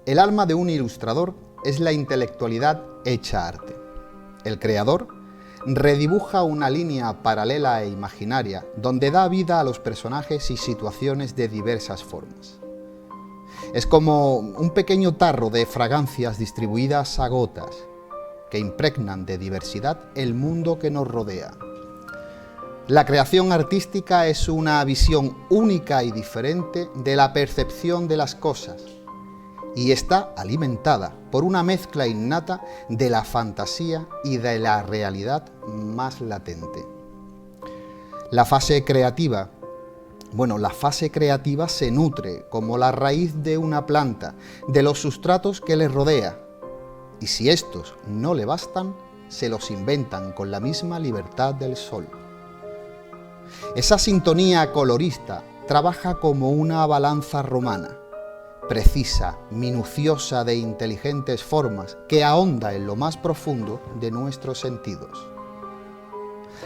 El alma de un ilustrador es la intelectualidad hecha arte. El creador redibuja una línea paralela e imaginaria donde da vida a los personajes y situaciones de diversas formas. Es como un pequeño tarro de fragancias distribuidas a gotas que impregnan de diversidad el mundo que nos rodea. La creación artística es una visión única y diferente de la percepción de las cosas y está alimentada por una mezcla innata de la fantasía y de la realidad más latente. La fase creativa se nutre, como la raíz de una planta, de los sustratos que le rodea, y si estos no le bastan, se los inventan con la misma libertad del sol. Esa sintonía colorista trabaja como una balanza romana, precisa, minuciosa de inteligentes formas que ahonda en lo más profundo de nuestros sentidos.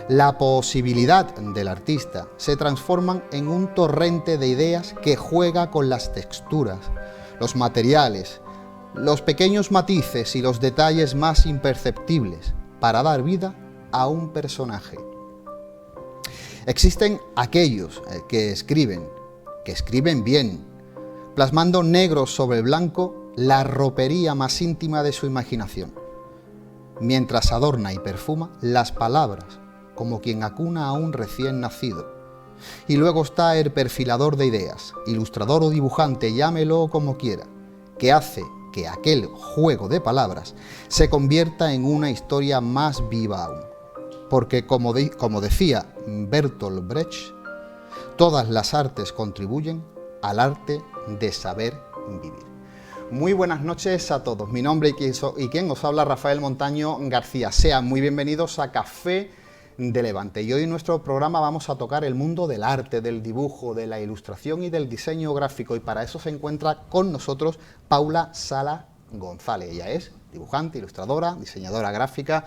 La posibilidad del artista se transforma en un torrente de ideas que juega con las texturas, los materiales, los pequeños matices y los detalles más imperceptibles para dar vida a un personaje. Existen aquellos que escriben bien, plasmando negro sobre blanco la ropería más íntima de su imaginación, mientras adorna y perfuma las palabras como quien acuna a un recién nacido. Y luego está el perfilador de ideas, ilustrador o dibujante, llámelo como quiera, que hace que aquel juego de palabras se convierta en una historia más viva aún. Porque como decía Bertolt Brecht, todas las artes contribuyen al arte de saber vivir. Muy buenas noches a todos. Mi nombre y quien os habla, Rafael Montaño García. Sean muy bienvenidos a Café de Levante. Y hoy en nuestro programa vamos a tocar el mundo del arte, del dibujo, de la ilustración y del diseño gráfico. Y para eso se encuentra con nosotros Paula Sala González. Ella es dibujante, ilustradora, diseñadora gráfica.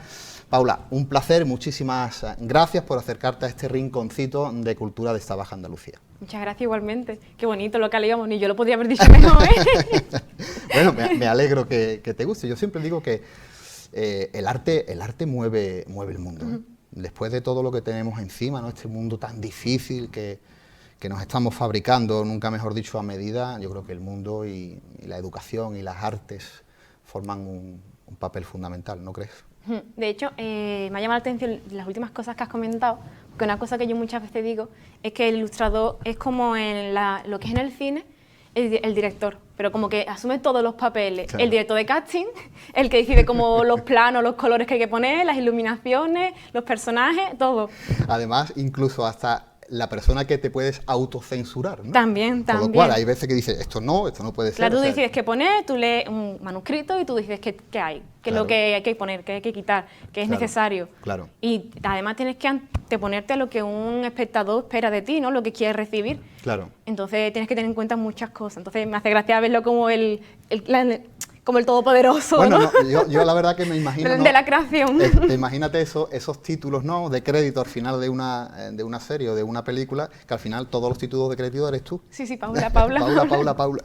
Paula, un placer, muchísimas gracias por acercarte a este rinconcito de cultura de esta Baja Andalucía. Muchas gracias igualmente. Qué bonito lo que leíamos, ni yo lo podría haber dicho mejor, ¿eh? Bueno, me alegro que te guste. Yo siempre digo que el arte mueve el mundo, ¿eh? Después de todo lo que tenemos encima, ¿no? Este mundo tan difícil que nos estamos fabricando, nunca mejor dicho, a medida, yo creo que el mundo y la educación y las artes forman un papel fundamental, ¿no crees? De hecho, me ha llamado la atención las últimas cosas que has comentado, porque una cosa que yo muchas veces digo es que el ilustrador es como en lo que es en el cine, el director, pero como que asume todos los papeles. Claro. El director de casting, el que decide como los planos, los colores que hay que poner, las iluminaciones, los personajes, todo. Además, incluso hasta la persona que te puedes autocensurar, ¿no? También. Con lo cual, hay veces que dices, esto no puede ser. Claro, tú decides qué poner, tú lees un manuscrito y tú decides qué hay, qué es lo que hay que poner, qué hay que quitar, qué es necesario. Claro. Y además tienes que anteponerte a lo que un espectador espera de ti, ¿no? Lo que quiere recibir. Claro. Entonces tienes que tener en cuenta muchas cosas. Entonces me hace gracia verlo como el todopoderoso, bueno, ¿no? Yo la verdad que me imagino, ¿no? De la creación. Imagínate esos títulos, ¿no? De crédito al final de una serie o de una película, que al final todos los títulos de crédito eres tú. Sí, Paula. Paula.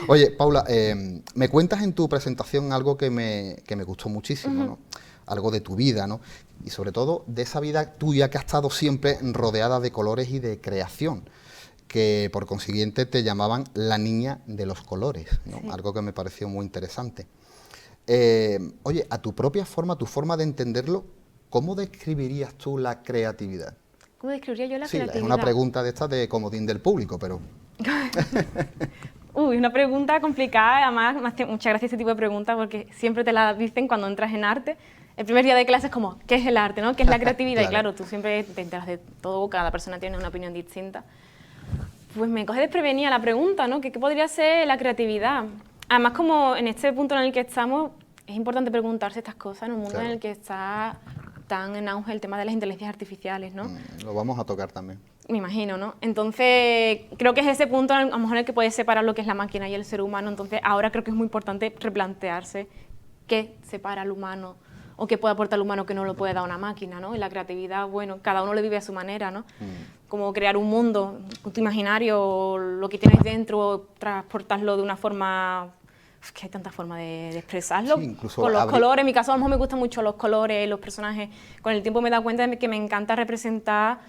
Oye, Paula, me cuentas en tu presentación algo que me gustó muchísimo, ¿no? Algo de tu vida, ¿no? Y sobre todo de esa vida tuya que ha estado siempre rodeada de colores y de creación, que por consiguiente te llamaban la niña de los colores, ¿no? Sí. Algo que me pareció muy interesante. Oye, a tu propia forma, tu forma de entenderlo, ¿cómo describirías tú la creatividad? ¿Cómo describiría yo la creatividad? Sí, es una pregunta de estas de comodín del público, pero... Una pregunta complicada, además, muchas gracias a ese tipo de preguntas, porque siempre te la dicen cuando entras en arte. El primer día de clase es como, ¿qué es el arte, no? ¿Qué es la creatividad? Claro. Y claro, tú siempre te enteras de todo, cada persona tiene una opinión distinta. Pues me coge desprevenida la pregunta, ¿no? ¿Qué podría ser la creatividad? Además, como en este punto en el que estamos, es importante preguntarse estas cosas en un mundo en el que está tan en auge el tema de las inteligencias artificiales, ¿no? Lo vamos a tocar también. Me imagino, ¿no? Entonces, creo que es ese punto a lo mejor en el que puede separar lo que es la máquina y el ser humano. Entonces, ahora creo que es muy importante replantearse qué separa al humano o qué puede aportar al humano que no lo puede dar una máquina, ¿no? Y la creatividad, bueno, cada uno lo vive a su manera, ¿no? Como crear un mundo, tu imaginario, lo que tienes dentro, transportarlo de una forma es que hay tantas formas de expresarlo, Sí, incluso con los colores. En mi caso a lo mejor me gustan mucho los colores, los personajes. Con el tiempo me he dado cuenta de que me encanta representar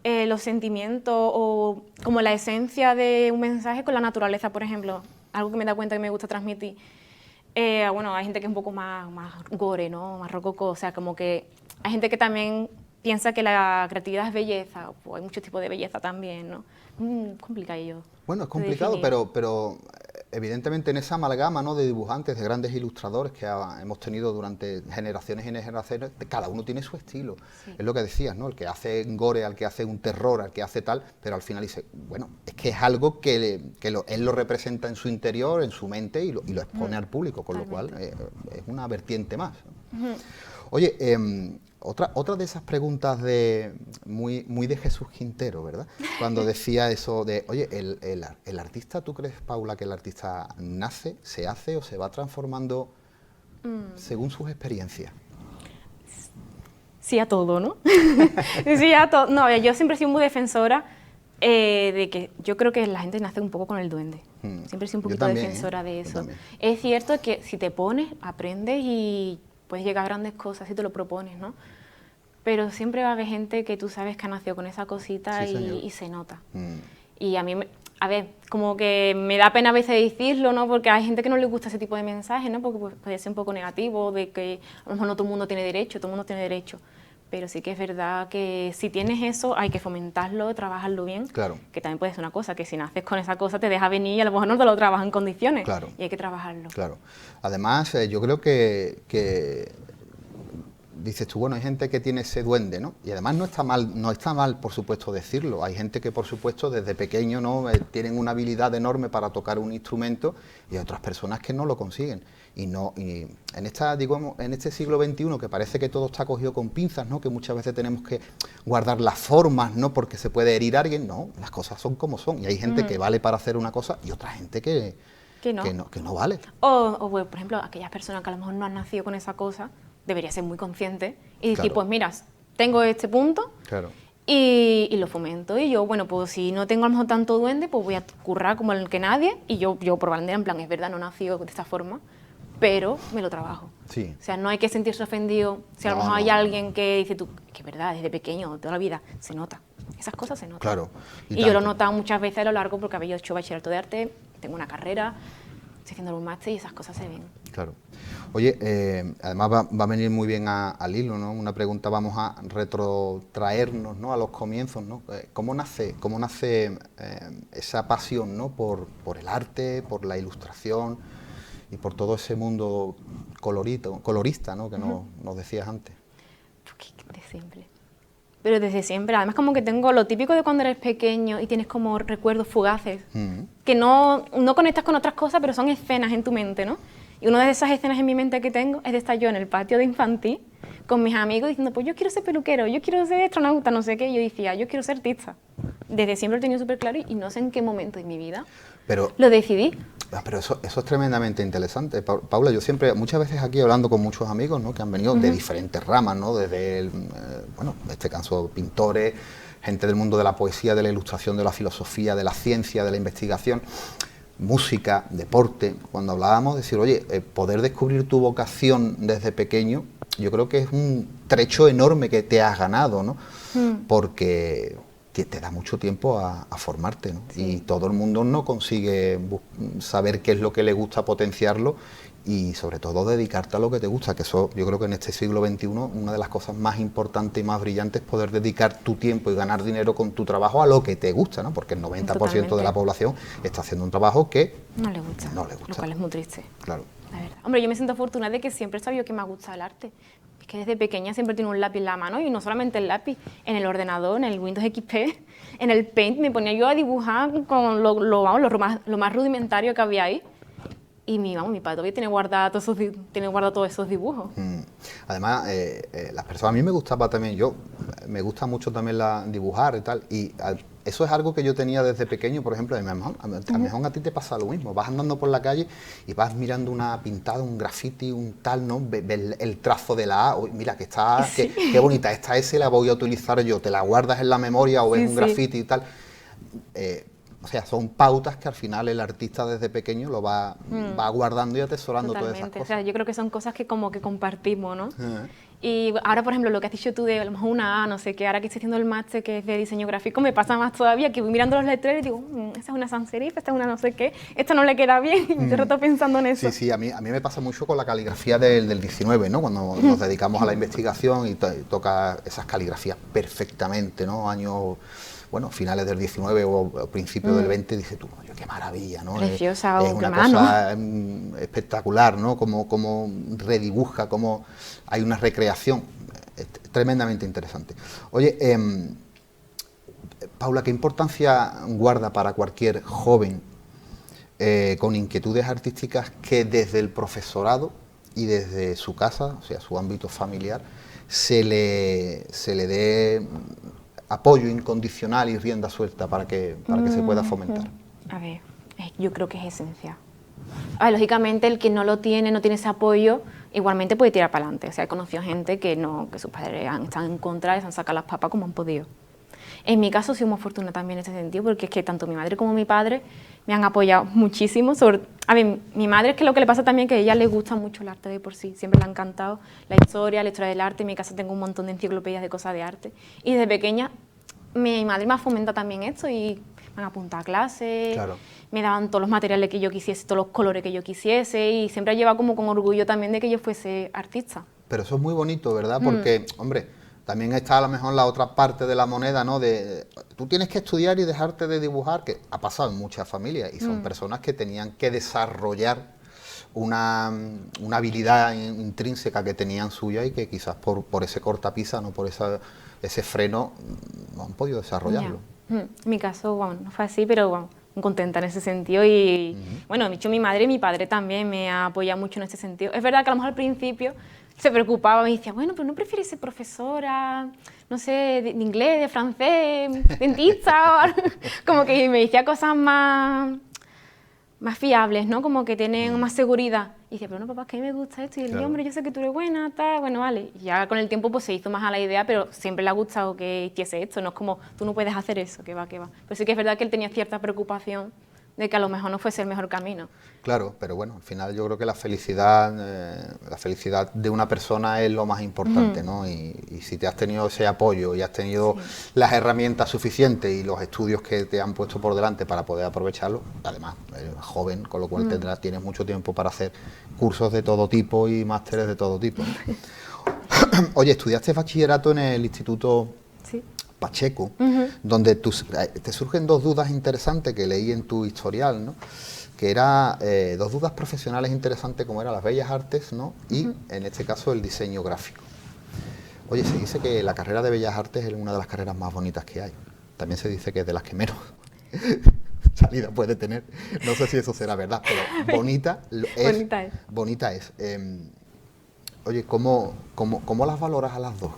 los sentimientos o como la esencia de un mensaje con la naturaleza, por ejemplo. Algo que me he dado cuenta que me gusta transmitir. Bueno, hay gente que es un poco más gore, ¿no? Más rococó, o sea, como que hay gente que también piensa que la creatividad es belleza, pues hay muchos tipos de belleza también, ¿no? Complicadillo. Bueno, es complicado, pero evidentemente en esa amalgama, ¿no?, de dibujantes, de grandes ilustradores que hemos tenido durante generaciones y generaciones, cada uno tiene su estilo. Sí. Es lo que decías, ¿no? El que hace gore, al que hace un terror, al que hace tal, pero al final dice, bueno, es que es algo que él lo representa en su interior, en su mente y lo expone al público, con totalmente. Lo cual es una vertiente más. Oye, otra de esas preguntas muy de Jesús Quintero, ¿verdad? Cuando decía eso de, oye, el artista, ¿tú crees, Paula, que el artista nace, se hace o se va transformando según sus experiencias? Sí a todo, ¿no? Sí a todo. No, yo siempre he sido muy defensora de que yo creo que la gente nace un poco con el duende. Siempre he sido un poquito defensora de eso. Es cierto que si te pones, aprendes y puedes llegar a grandes cosas si te lo propones, ¿no? Pero siempre va a haber gente que tú sabes que ha nacido con esa cosita y se nota. Y a mí, a ver, como que me da pena a veces decirlo, ¿no? Porque hay gente que no le gusta ese tipo de mensajes, ¿no? Porque puede ser un poco negativo, de que a lo mejor no todo el mundo tiene derecho, todo el mundo tiene derecho. Pero sí que es verdad que si tienes eso hay que fomentarlo, trabajarlo bien. Claro. Que también puede ser una cosa, que si naces con esa cosa te deja venir y a lo mejor no te lo trabajas en condiciones. Claro. Y hay que trabajarlo. Claro. Además, yo creo que dices tú, bueno, hay gente que tiene ese duende, ¿no? Y además no está mal, por supuesto, decirlo. Hay gente que, por supuesto, desde pequeño, ¿no?, tienen una habilidad enorme para tocar un instrumento y hay otras personas que no lo consiguen. Y en este siglo XXI, que parece que todo está cogido con pinzas, ¿no?, que muchas veces tenemos que guardar las formas, ¿no?, porque se puede herir a alguien. No, las cosas son como son. Y hay gente que vale para hacer una cosa y otra gente que no vale. O, por ejemplo, aquellas personas que a lo mejor no han nacido con esa cosa, debería ser muy consciente y decir, pues mira, tengo este punto y lo fomento. Y yo, bueno, pues si no tengo a lo mejor tanto duende, pues voy a currar como el que nadie y yo por bandera, en plan, es verdad, no nací de esta forma, pero me lo trabajo. Sí. O sea, no hay que sentirse ofendido si a lo mejor hay alguien que dice, tú, que es verdad, desde pequeño, toda la vida, se nota. Esas cosas se notan. Claro. Y yo lo he notado muchas veces a lo largo porque había hecho bachillerato de arte, tengo una carrera, estoy haciendo un máster y esas cosas se ven. Claro. Oye, además va a venir muy bien al hilo, ¿no? Una pregunta, vamos a retrotraernos, ¿no?, a los comienzos, ¿no? ¿Cómo nace esa pasión, ¿no?, por el arte, por la ilustración y por todo ese mundo colorista, ¿no?, que nos decías antes? Desde siempre. Pero desde siempre. Además, como que tengo lo típico de cuando eres pequeño y tienes como recuerdos fugaces, que no conectas con otras cosas, pero son escenas en tu mente, ¿no? Y una de esas escenas en mi mente que tengo es de estar yo en el patio de infantil con mis amigos diciendo, pues yo quiero ser peluquero, yo quiero ser astronauta, no sé qué. Y yo decía, yo quiero ser artista. Desde siempre lo he tenido súper claro y no sé en qué momento de mi vida lo decidí. Pero eso es tremendamente interesante. Paula, yo siempre, muchas veces aquí hablando con muchos amigos, ¿no?, que han venido de diferentes ramas, ¿no?, desde, en este caso, pintores, gente del mundo de la poesía, de la ilustración, de la filosofía, de la ciencia, de la investigación, música, deporte. Cuando hablábamos de decir, oye, poder descubrir tu vocación desde pequeño, yo creo que es un trecho enorme que te has ganado, ¿no? Porque te da mucho tiempo a formarte, ¿no? Sí. Y todo el mundo no consigue saber qué es lo que le gusta, potenciarlo y sobre todo dedicarte a lo que te gusta, que eso yo creo que en este siglo XXI una de las cosas más importantes y más brillantes es poder dedicar tu tiempo y ganar dinero con tu trabajo a lo que te gusta, ¿no? Porque el 90% de la población está haciendo un trabajo que no le gusta, lo cual es muy triste. Claro. La verdad. Hombre, yo me siento afortunada de que siempre he sabido que me ha gustado el arte. Es que desde pequeña siempre tengo un lápiz en la mano y no solamente el lápiz, en el ordenador, en el Windows XP, en el Paint, me ponía yo a dibujar con lo más rudimentario que había ahí. Y mi padre todavía tiene guardado todos esos dibujos. Además, las personas, a mí me gustaba también, me gusta mucho también dibujar y tal, y eso es algo que yo tenía desde pequeño, por ejemplo, a lo mejor a ti te pasa lo mismo, vas andando por la calle y vas mirando una pintada, un graffiti, un tal, ¿no? El trazo de la A, mira, qué bonita, esta S la voy a utilizar yo, te la guardas en la memoria o ves un graffiti y tal. o sea, son pautas que al final el artista desde pequeño lo va guardando y atesorando todas esas Totalmente. cosas. O sea, yo creo que son cosas que como que compartimos, ¿no? Ajá. Y ahora, por ejemplo, lo que has dicho tú de a lo mejor una A, no sé qué, ahora que estoy haciendo el máster que es de diseño gráfico, me pasa más todavía, que voy mirando los letreros y digo, esta es una sans serif, esta es una no sé qué, esto no le queda bien, y me rato pensando en eso. Sí, sí, a mí me pasa mucho con la caligrafía del 19, ¿no? Cuando nos dedicamos a la investigación y toca esas caligrafías perfectamente, ¿no? Años, bueno, finales del 19 o principios del 20, dices tú, oye, qué maravilla, ¿no? Preciosa, es o una qué mano. cosa espectacular, ¿no? Como redibuja, como hay una recreación tremendamente interesante. Oye, Paula, ¿qué importancia guarda para cualquier joven con inquietudes artísticas que desde el profesorado y desde su casa, o sea, su ámbito familiar, se le dé apoyo incondicional y rienda suelta para que se pueda fomentar? A ver, yo creo que es esencial. A ver, lógicamente el que no lo tiene, no tiene ese apoyo, igualmente puede tirar para adelante. O sea, he conocido gente que no, que sus padres están en contra y se han sacado las papas como han podido. En mi caso, soy muy afortunada también en ese sentido, porque es que tanto mi madre como mi padre me han apoyado muchísimo. A mí, mi madre es que lo que le pasa también es que a ella le gusta mucho el arte de por sí, siempre le ha encantado la historia del arte. En mi casa tengo un montón de enciclopedias de cosas de arte. Y desde pequeña, mi madre me ha fomentado también esto y me han apuntado a clases, Claro. me daban todos los materiales que yo quisiese, todos los colores que yo quisiese, y siempre ha llevado como con orgullo también de que yo fuese artista. Pero eso es muy bonito, ¿verdad? Porque, hombre, también está a lo mejor la otra parte de la moneda, ¿no? De tú tienes que estudiar y dejarte de dibujar, que ha pasado en muchas familias, y son personas que tenían que desarrollar una habilidad intrínseca que tenían suya y que quizás por ese cortapisa, no por ese freno, no han podido desarrollarlo. Ya. En mi caso, bueno, no fue así, pero bueno, contenta en ese sentido y, bueno, de hecho mi madre y mi padre también me han apoyado mucho en ese sentido. Es verdad que a lo mejor al principio se preocupaba, me decía, bueno, pero ¿no prefieres ser profesora, no sé, de inglés, de francés, dentista? Como que me decía cosas más fiables, ¿no? Como que tienen más seguridad. Y dice, pero no, papá, es que a mí me gusta esto. Y él, Claro. hombre, yo sé que tú eres buena, tal, bueno, vale. Y ya con el tiempo pues se hizo más a la idea, pero siempre le ha gustado que hiciese esto. No es como, tú no puedes hacer eso, que va, que va. Pero sí que es verdad que él tenía cierta preocupación de que a lo mejor no fuese el mejor camino. Claro, pero bueno, al final yo creo que la felicidad de una persona es lo más importante, ¿no? Y si te has tenido ese apoyo y has tenido las herramientas suficientes y los estudios que te han puesto por delante para poder aprovecharlo, además eres joven, con lo cual tienes mucho tiempo para hacer cursos de todo tipo y másteres de todo tipo. Oye, estudiaste bachillerato en el Instituto Sí. Pacheco, donde te surgen dos dudas interesantes que leí en tu historial, ¿no? Que eran dos dudas profesionales interesantes, como eran las bellas artes, ¿no? Y, en este caso, el diseño gráfico. Oye, se dice que la carrera de bellas artes es una de las carreras más bonitas que hay. También se dice que es de las que menos salida puede tener. No sé si eso será verdad, pero bonita es. Bonita es. Bonita es. Oye, ¿cómo las valoras a las dos?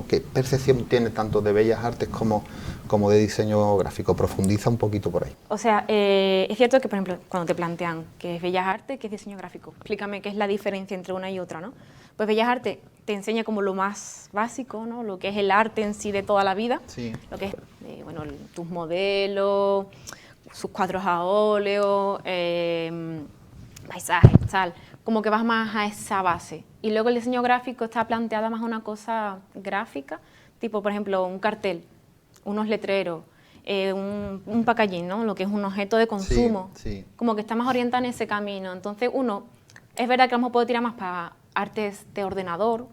¿Qué percepción tiene tanto de bellas artes como de diseño gráfico? Profundiza un poquito por ahí. O sea, es cierto que, por ejemplo, cuando te plantean qué es bellas artes, qué es diseño gráfico, explícame qué es la diferencia entre una y otra, ¿no? Pues bellas artes te enseña como lo más básico, ¿no? Lo que es el arte en sí de toda la vida, Sí. lo que es, bueno, tus modelos, sus cuadros a óleo, paisajes, tal, como que vas más a esa base. Y luego el diseño gráfico está planteada más a una cosa gráfica, tipo, por ejemplo, un cartel, unos letreros, un packaging, ¿no? Lo que es un objeto de consumo, sí. como que está más orientada en ese camino. Entonces, uno, es verdad que a lo mejor puede tirar más para artes de ordenador,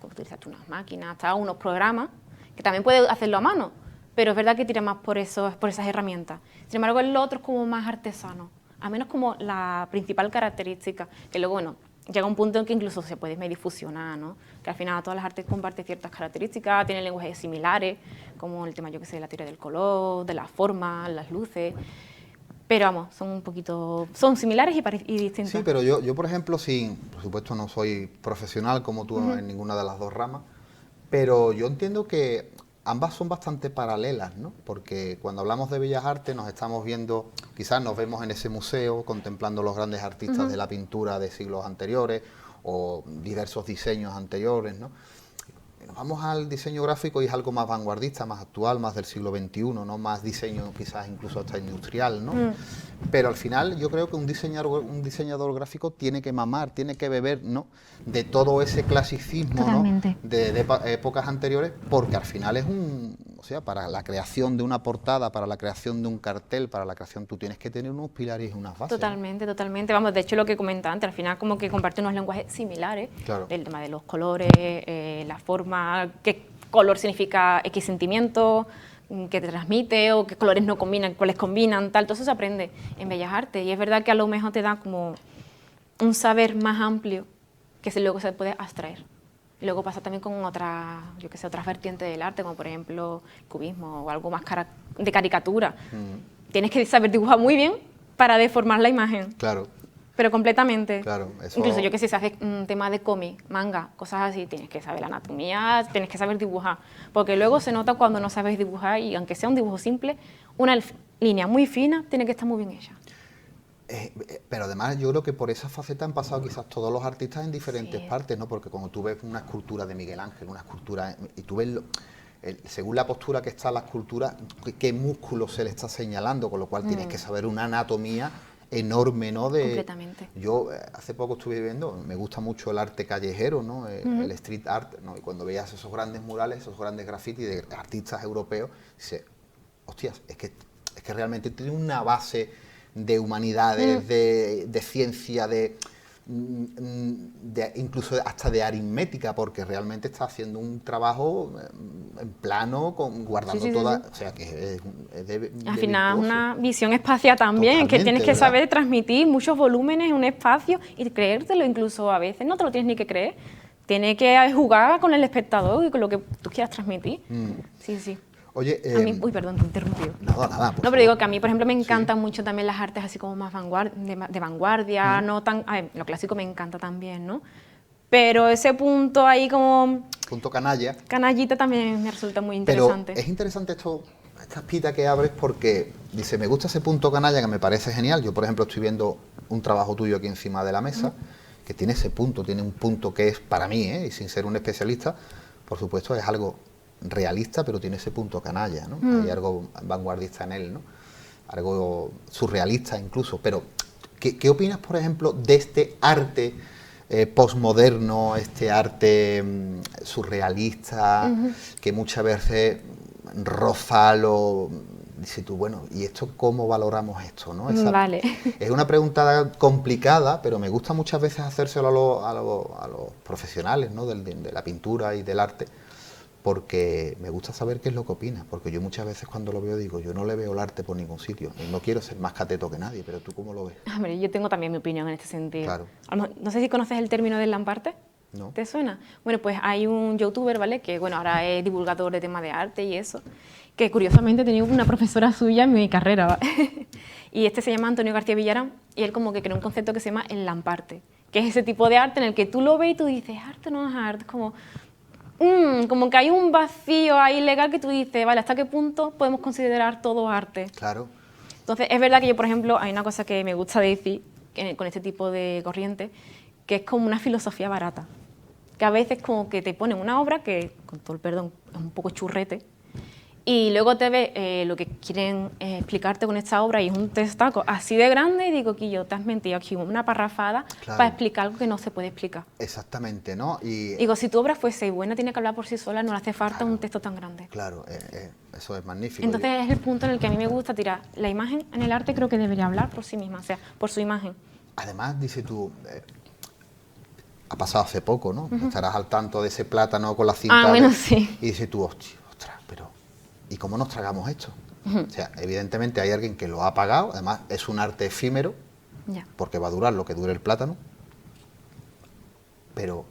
utilizar unas máquinas, unos programas, que también puede hacerlo a mano, pero es verdad que tira más por esas herramientas. Sin embargo, el otro es como más artesano, a menos como la principal característica, que luego, bueno, llega un punto en que incluso se puede medio fusionar, ¿no? Que al final todas las artes comparten ciertas características, tienen lenguajes similares, como el tema, yo que sé, de la teoría del color, de las formas, las luces. Pero vamos, son similares y distintas. Sí, pero yo por ejemplo, por supuesto no soy profesional como tú en ninguna de las dos ramas, pero yo entiendo que ambas son bastante paralelas, ¿no? Porque cuando hablamos de bellas artes nos estamos viendo, quizás nos vemos en ese museo contemplando los grandes artistas de la pintura de siglos anteriores o diversos diseños anteriores, ¿no? nos vamos al diseño gráfico y es algo más vanguardista, más actual, más del siglo XXI, ¿no? Más diseño quizás incluso hasta industrial, ¿no? Pero al final yo creo que un diseñador gráfico tiene que mamar, tiene que beber, ¿no?, de todo ese clasicismo, ¿no?, de épocas anteriores, porque al final es o sea, para la creación de una portada, para la creación de un cartel, para la creación, tú tienes que tener unos pilares y unas bases. Totalmente, totalmente. Vamos, de hecho lo que comentaba antes, al final como que comparte unos lenguajes similares, Claro. el tema de los colores, la forma, qué color significa X sentimiento, qué te transmite, o qué colores no combinan, cuáles combinan, tal, todo eso se aprende en Bellas Artes, y es verdad que a lo mejor te da como un saber más amplio que luego se puede abstraer. Y luego pasa también con otras, yo qué sé, otras vertientes del arte, como por ejemplo el cubismo o algo más de caricatura. Tienes que saber dibujar muy bien para deformar la imagen. Claro. Pero completamente. Claro, eso... Incluso yo que sé, si haces un tema de cómic, manga, cosas así, tienes que saber la anatomía, tienes que saber dibujar. Porque luego se nota cuando no sabes dibujar y aunque sea un dibujo simple, una línea muy fina tiene que estar muy bien hecha. Pero además yo creo que por esa faceta han pasado quizás todos los artistas en diferentes Sí. partes, ¿no? Porque cuando tú ves una escultura de Miguel Ángel, una escultura, y tú ves, según la postura que está la escultura, qué músculo se le está señalando, con lo cual tienes que saber una anatomía enorme, ¿no? Completamente. Yo hace poco estuve viendo, me gusta mucho el arte callejero, ¿no? El street art, ¿no? Y cuando veías esos grandes murales, esos grandes grafitis de artistas europeos, dices, hostias, es que realmente tiene una base de humanidades, de ciencia, incluso hasta de aritmética, porque realmente está haciendo un trabajo en plano, guardando toda... O sea, que es de Al final virtuoso. una visión espacial también, Totalmente, que tienes que ¿verdad? saber transmitir muchos volúmenes en un espacio y creértelo, incluso a veces no te lo tienes ni que creer. Tienes que jugar con el espectador y con lo que tú quieras transmitir. Sí, sí. Oye, A mí, uy, perdón, te he interrumpido. nada, No, por pero favor. digo que a mí, por ejemplo, me encantan mucho también las artes así como más de vanguardia, no tan... A ver, lo clásico me encanta también, ¿no? Pero ese punto ahí como Punto canalla. canallita también me resulta muy Pero interesante. es interesante esta espita que abres porque, dice, me gusta ese punto canalla que me parece genial. Yo, por ejemplo, estoy viendo un trabajo tuyo aquí encima de la mesa, que tiene ese punto, tiene un punto que es para mí, y sin ser un especialista, por supuesto, es algo realista, pero tiene ese punto canalla, ¿no? Hay algo vanguardista en él, ¿no? Algo surrealista incluso. Pero, ¿qué opinas, por ejemplo, de este arte posmoderno, este arte surrealista, que muchas veces roza lo... Dice tú, bueno, ¿y esto cómo valoramos esto, no? Vale. Es una pregunta complicada, pero me gusta muchas veces hacérselo a los profesionales, ¿no? de la pintura y del arte, porque me gusta saber qué es lo que opinas, porque yo muchas veces cuando lo veo digo, yo no le veo el arte por ningún sitio, y no quiero ser más cateto que nadie, pero ¿tú cómo lo ves? Hombre, yo tengo también mi opinión en este sentido. Claro. No sé si conoces el término del lamparte. ¿No? ¿Te suena? Bueno, pues hay un youtuber, ¿vale? Que, bueno, ahora es divulgador de temas de arte y eso, que curiosamente tenía una profesora suya en mi carrera, ¿vale? Y este se llama Antonio García Villarán, y él como que creó un concepto que se llama el lamparte, que es ese tipo de arte en el que tú lo ves y tú dices, arte no es arte, es como que hay un vacío ahí legal que tú dices, vale, ¿hasta qué punto podemos considerar todo arte? Claro. Entonces, es verdad que yo, por ejemplo, hay una cosa que me gusta decir con este tipo de corriente, que es como una filosofía barata, que a veces como que te ponen una obra que, con todo el perdón, es un poco churrete, y luego te ves lo que quieren explicarte con esta obra y es un textaco así de grande y digo, Quillo, te has mentido aquí una parrafada Claro. para explicar algo que no se puede explicar. Exactamente, ¿no? Y Digo, si tu obra fuese buena, tiene que hablar por sí sola, no le hace falta un texto tan grande. claro, eso es magnífico. Entonces es el punto en el que a mí me gusta tirar. La imagen en el arte creo que debería hablar por sí misma, o sea, por su imagen. Además, dice tú, ha pasado hace poco, ¿no? Estarás al tanto de ese plátano con la cinta. Ah, bueno, sí. Y dices tú, ostras, pero ¿y cómo nos tragamos esto? O sea, evidentemente hay alguien que lo ha pagado, además es un arte efímero, Ya. porque va a durar lo que dure el plátano, pero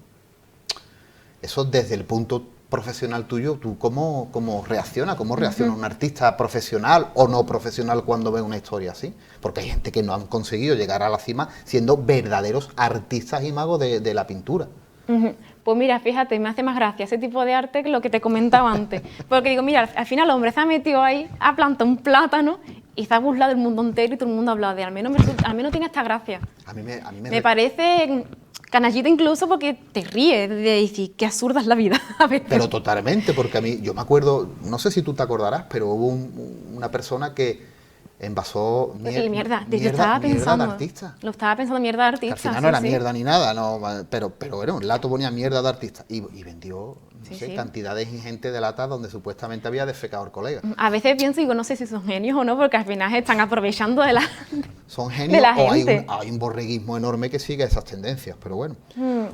eso desde el punto profesional tuyo, ¿tú cómo reacciona? ¿Cómo reacciona un artista profesional o no profesional cuando ve una historia así? Porque hay gente que no han conseguido llegar a la cima siendo verdaderos artistas y magos de la pintura. Pues mira, fíjate, me hace más gracia ese tipo de arte que lo que te comentaba antes. Porque digo, mira, al final el hombre se ha metido ahí, ha plantado un plátano y se ha burlado del mundo entero y todo el mundo ha hablado de él. Al menos tiene esta gracia. A mí me Me parece Canallita incluso porque te ríes de decir qué absurda es la vida a veces. Pero totalmente, porque a mí, yo me acuerdo, no sé si tú te acordarás, pero hubo una persona que envasó mierda pensando, de artista. Lo estaba pensando, mierda de artista. Que al final no era mierda ni nada, no, pero bueno, el lato ponía mierda de artista y vendió, no sé, cantidades ingentes de latas donde supuestamente había defecado el colega. A veces pienso y digo, no sé si son genios o no, porque al final están aprovechando de la ¿Son genios o hay un borreguismo enorme que sigue esas tendencias? Pero bueno.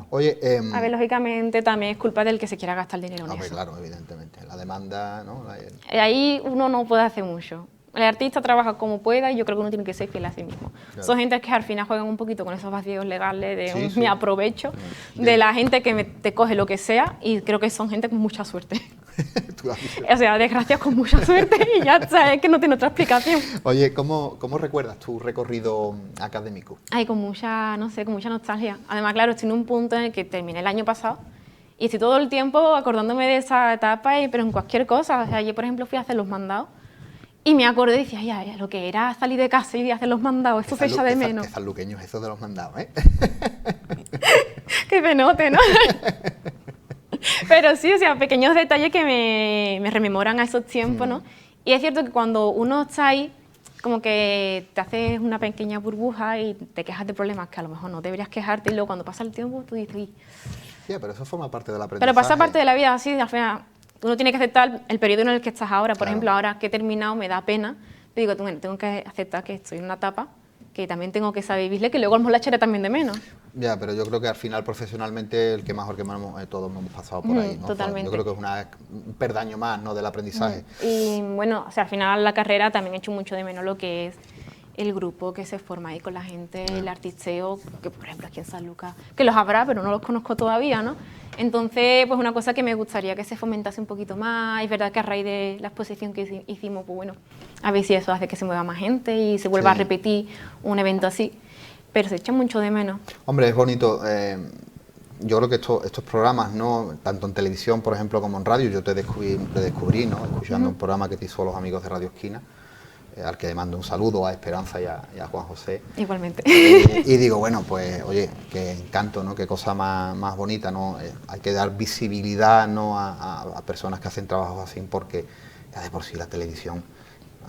Oye, a ver, lógicamente también es culpa del que se quiera gastar dinero en eso. Claro, evidentemente. La demanda, ¿no? Ahí uno no puede hacer mucho. El artista trabaja como pueda y yo creo que uno tiene que ser fiel a sí mismo. Claro. Son gente que al final juegan un poquito con esos vacíos legales de me aprovecho de la gente que te coge lo que sea, y creo que son gente con mucha suerte. O sea, desgracias con mucha suerte y ya sabes que no tiene otra explicación. Oye, ¿cómo recuerdas tu recorrido académico? Ay, con mucha, no sé, con mucha nostalgia. Además, claro, estoy en un punto en el que terminé el año pasado y estoy todo el tiempo acordándome de esa etapa, pero en cualquier cosa. O sea, yo, por ejemplo, fui a hacer los mandados y me acordé y decía, ya, lo que era salir de casa y hacer los mandados, eso se echa de menos. Qué sanluqueños esos de los mandados, ¿eh? Qué penote, ¿no? Pero sí, o sea, pequeños detalles que me rememoran a esos tiempos, ¿no? Y es cierto que cuando uno está ahí, como que te haces una pequeña burbuja y te quejas de problemas que a lo mejor no deberías quejarte, y luego cuando pasa el tiempo tú dices, uy. Sí, pero eso forma parte del aprendizaje. Pero pasa parte de la vida, así, al final. Uno tiene que aceptar el periodo en el que estás ahora. Por ejemplo, ahora que he terminado me da pena. Te digo, bueno, tengo que aceptar que estoy en una etapa que también tengo que saber vivirle, que luego a lo mejor la echaré también de menos. Ya, pero yo creo que al final profesionalmente el que mejor que menos todos hemos pasado por ahí, ¿no? Totalmente. Yo creo que es un perdaño más, ¿no?, del aprendizaje. Y bueno, o sea, al final la carrera también he hecho mucho de menos lo que es el grupo que se forma ahí con la gente, el artisteo, que por ejemplo aquí en San Lucas, que los habrá, pero no los conozco todavía, ¿no? Entonces, pues una cosa que me gustaría que se fomentase un poquito más. Es verdad que a raíz de la exposición que hicimos, pues bueno, a ver si eso hace que se mueva más gente y se vuelva a repetir un evento así, pero se echa mucho de menos. Hombre, es bonito. Yo creo que estos programas, ¿no?, tanto en televisión, por ejemplo, como en radio, yo te descubrí, ¿no?, escuchando un programa que te hizo los amigos de Radio Esquina, al que le mando un saludo a Esperanza y a Juan José. Igualmente. Y digo, bueno, pues oye, qué encanto, ¿no?, qué cosa más bonita, ¿no? Hay que dar visibilidad, ¿no?, a personas que hacen trabajos así, porque ya de por sí la televisión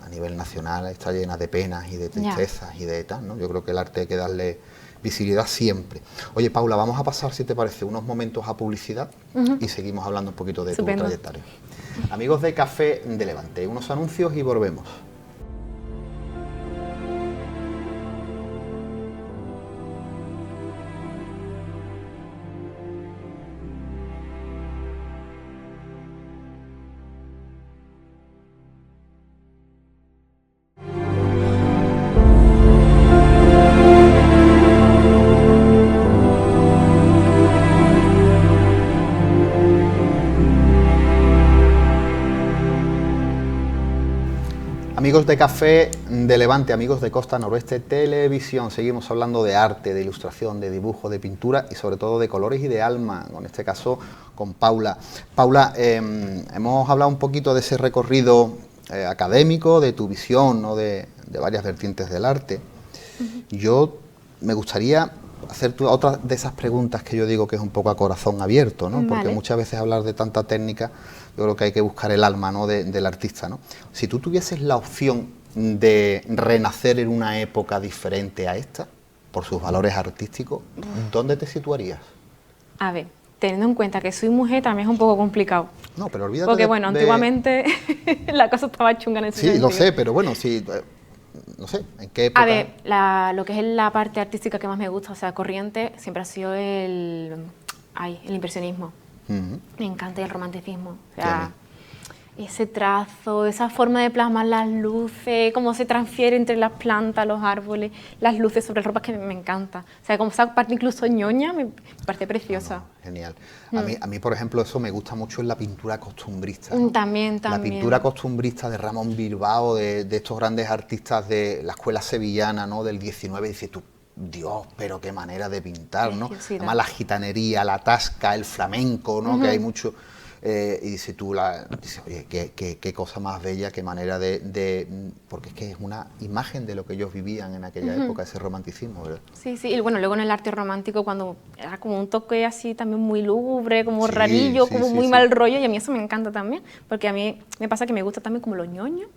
a nivel nacional está llena de penas y de tristezas y de tal, ¿no? Yo creo que el arte hay que darle visibilidad siempre. Oye, Paula, vamos a pasar, si te parece, unos momentos a publicidad y seguimos hablando un poquito de tu trayectoria. Amigos de Café de Levante, unos anuncios y volvemos. Amigos de Café de Levante, amigos de Costa Noroeste Televisión, seguimos hablando de arte, de ilustración, de dibujo, de pintura y sobre todo de colores y de alma, en este caso con Paula. Paula, hemos hablado un poquito de ese recorrido académico, de tu visión, ¿no?, de varias vertientes del arte. Yo me gustaría hacerte otra de esas preguntas que yo digo que es un poco a corazón abierto, ¿no? Porque muchas veces hablar de tanta técnica, yo creo que hay que buscar el alma, ¿no?, del artista, ¿no? Si tú tuvieses la opción de renacer en una época diferente a esta, por sus valores artísticos, ¿dónde te situarías? A ver, teniendo en cuenta que soy mujer, también es un poco complicado. No, pero olvídate porque bueno, antiguamente la cosa estaba chunga en ese sentido. Sí, lo sé, pero bueno, sí, no sé, ¿en qué época? A ver, lo que es la parte artística que más me gusta, o sea, corriente, siempre ha sido el impresionismo. Me encanta el romanticismo, o sea, ese trazo, esa forma de plasmar las luces, cómo se transfiere entre las plantas, los árboles, las luces sobre ropas, que me encanta. O sea, como esa parte incluso ñoña, me parece preciosa. No, genial. A mí, por ejemplo, eso me gusta mucho en la pintura costumbrista, ¿no? ¿no? También. La pintura costumbrista de Ramón Bilbao, de estos grandes artistas de la escuela sevillana, ¿no?, del 19, dices tú, Dios, pero qué manera de pintar, ¿no? Además la gitanería, la tasca, el flamenco, ¿no?, que hay mucho. y si tú dices, oye, qué cosa más bella, qué manera porque es que es una imagen de lo que ellos vivían en aquella época, ese romanticismo, ¿verdad? Sí, sí, y bueno, luego en el arte romántico, cuando era como un toque así también muy lúgubre, como Sí, rarillo, sí, como sí, muy sí. mal rollo, y a mí eso me encanta también, porque a mí me pasa que me gusta también como lo ñoño,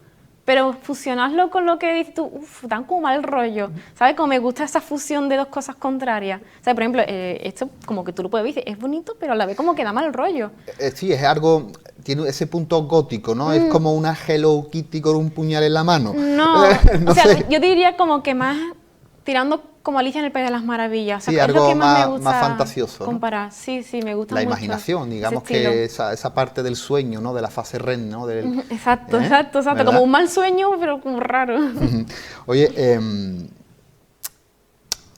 pero fusionarlo con lo que dices tú, dan como mal rollo, ¿sabes? Como me gusta esa fusión de dos cosas contrarias. O sea, por ejemplo, esto como que tú lo puedes ver, es bonito, pero a la vez como que da mal rollo. Sí, es algo, tiene ese punto gótico, ¿no? Es como una Hello Kitty con un puñal en la mano. No, No o sea, sé. yo diría como que más tirando como Alicia en el País de las Maravillas. O Sí, sea, es lo algo que más me más gusta fantasioso, ¿no? comparar. Sí, sí, me gusta La mucho imaginación, ese digamos estilo. que esa parte del sueño, ¿no? De la fase REM, ¿no? Exacto, exacto, exacto. Como ¿Verdad? un mal sueño, pero como raro. Oye,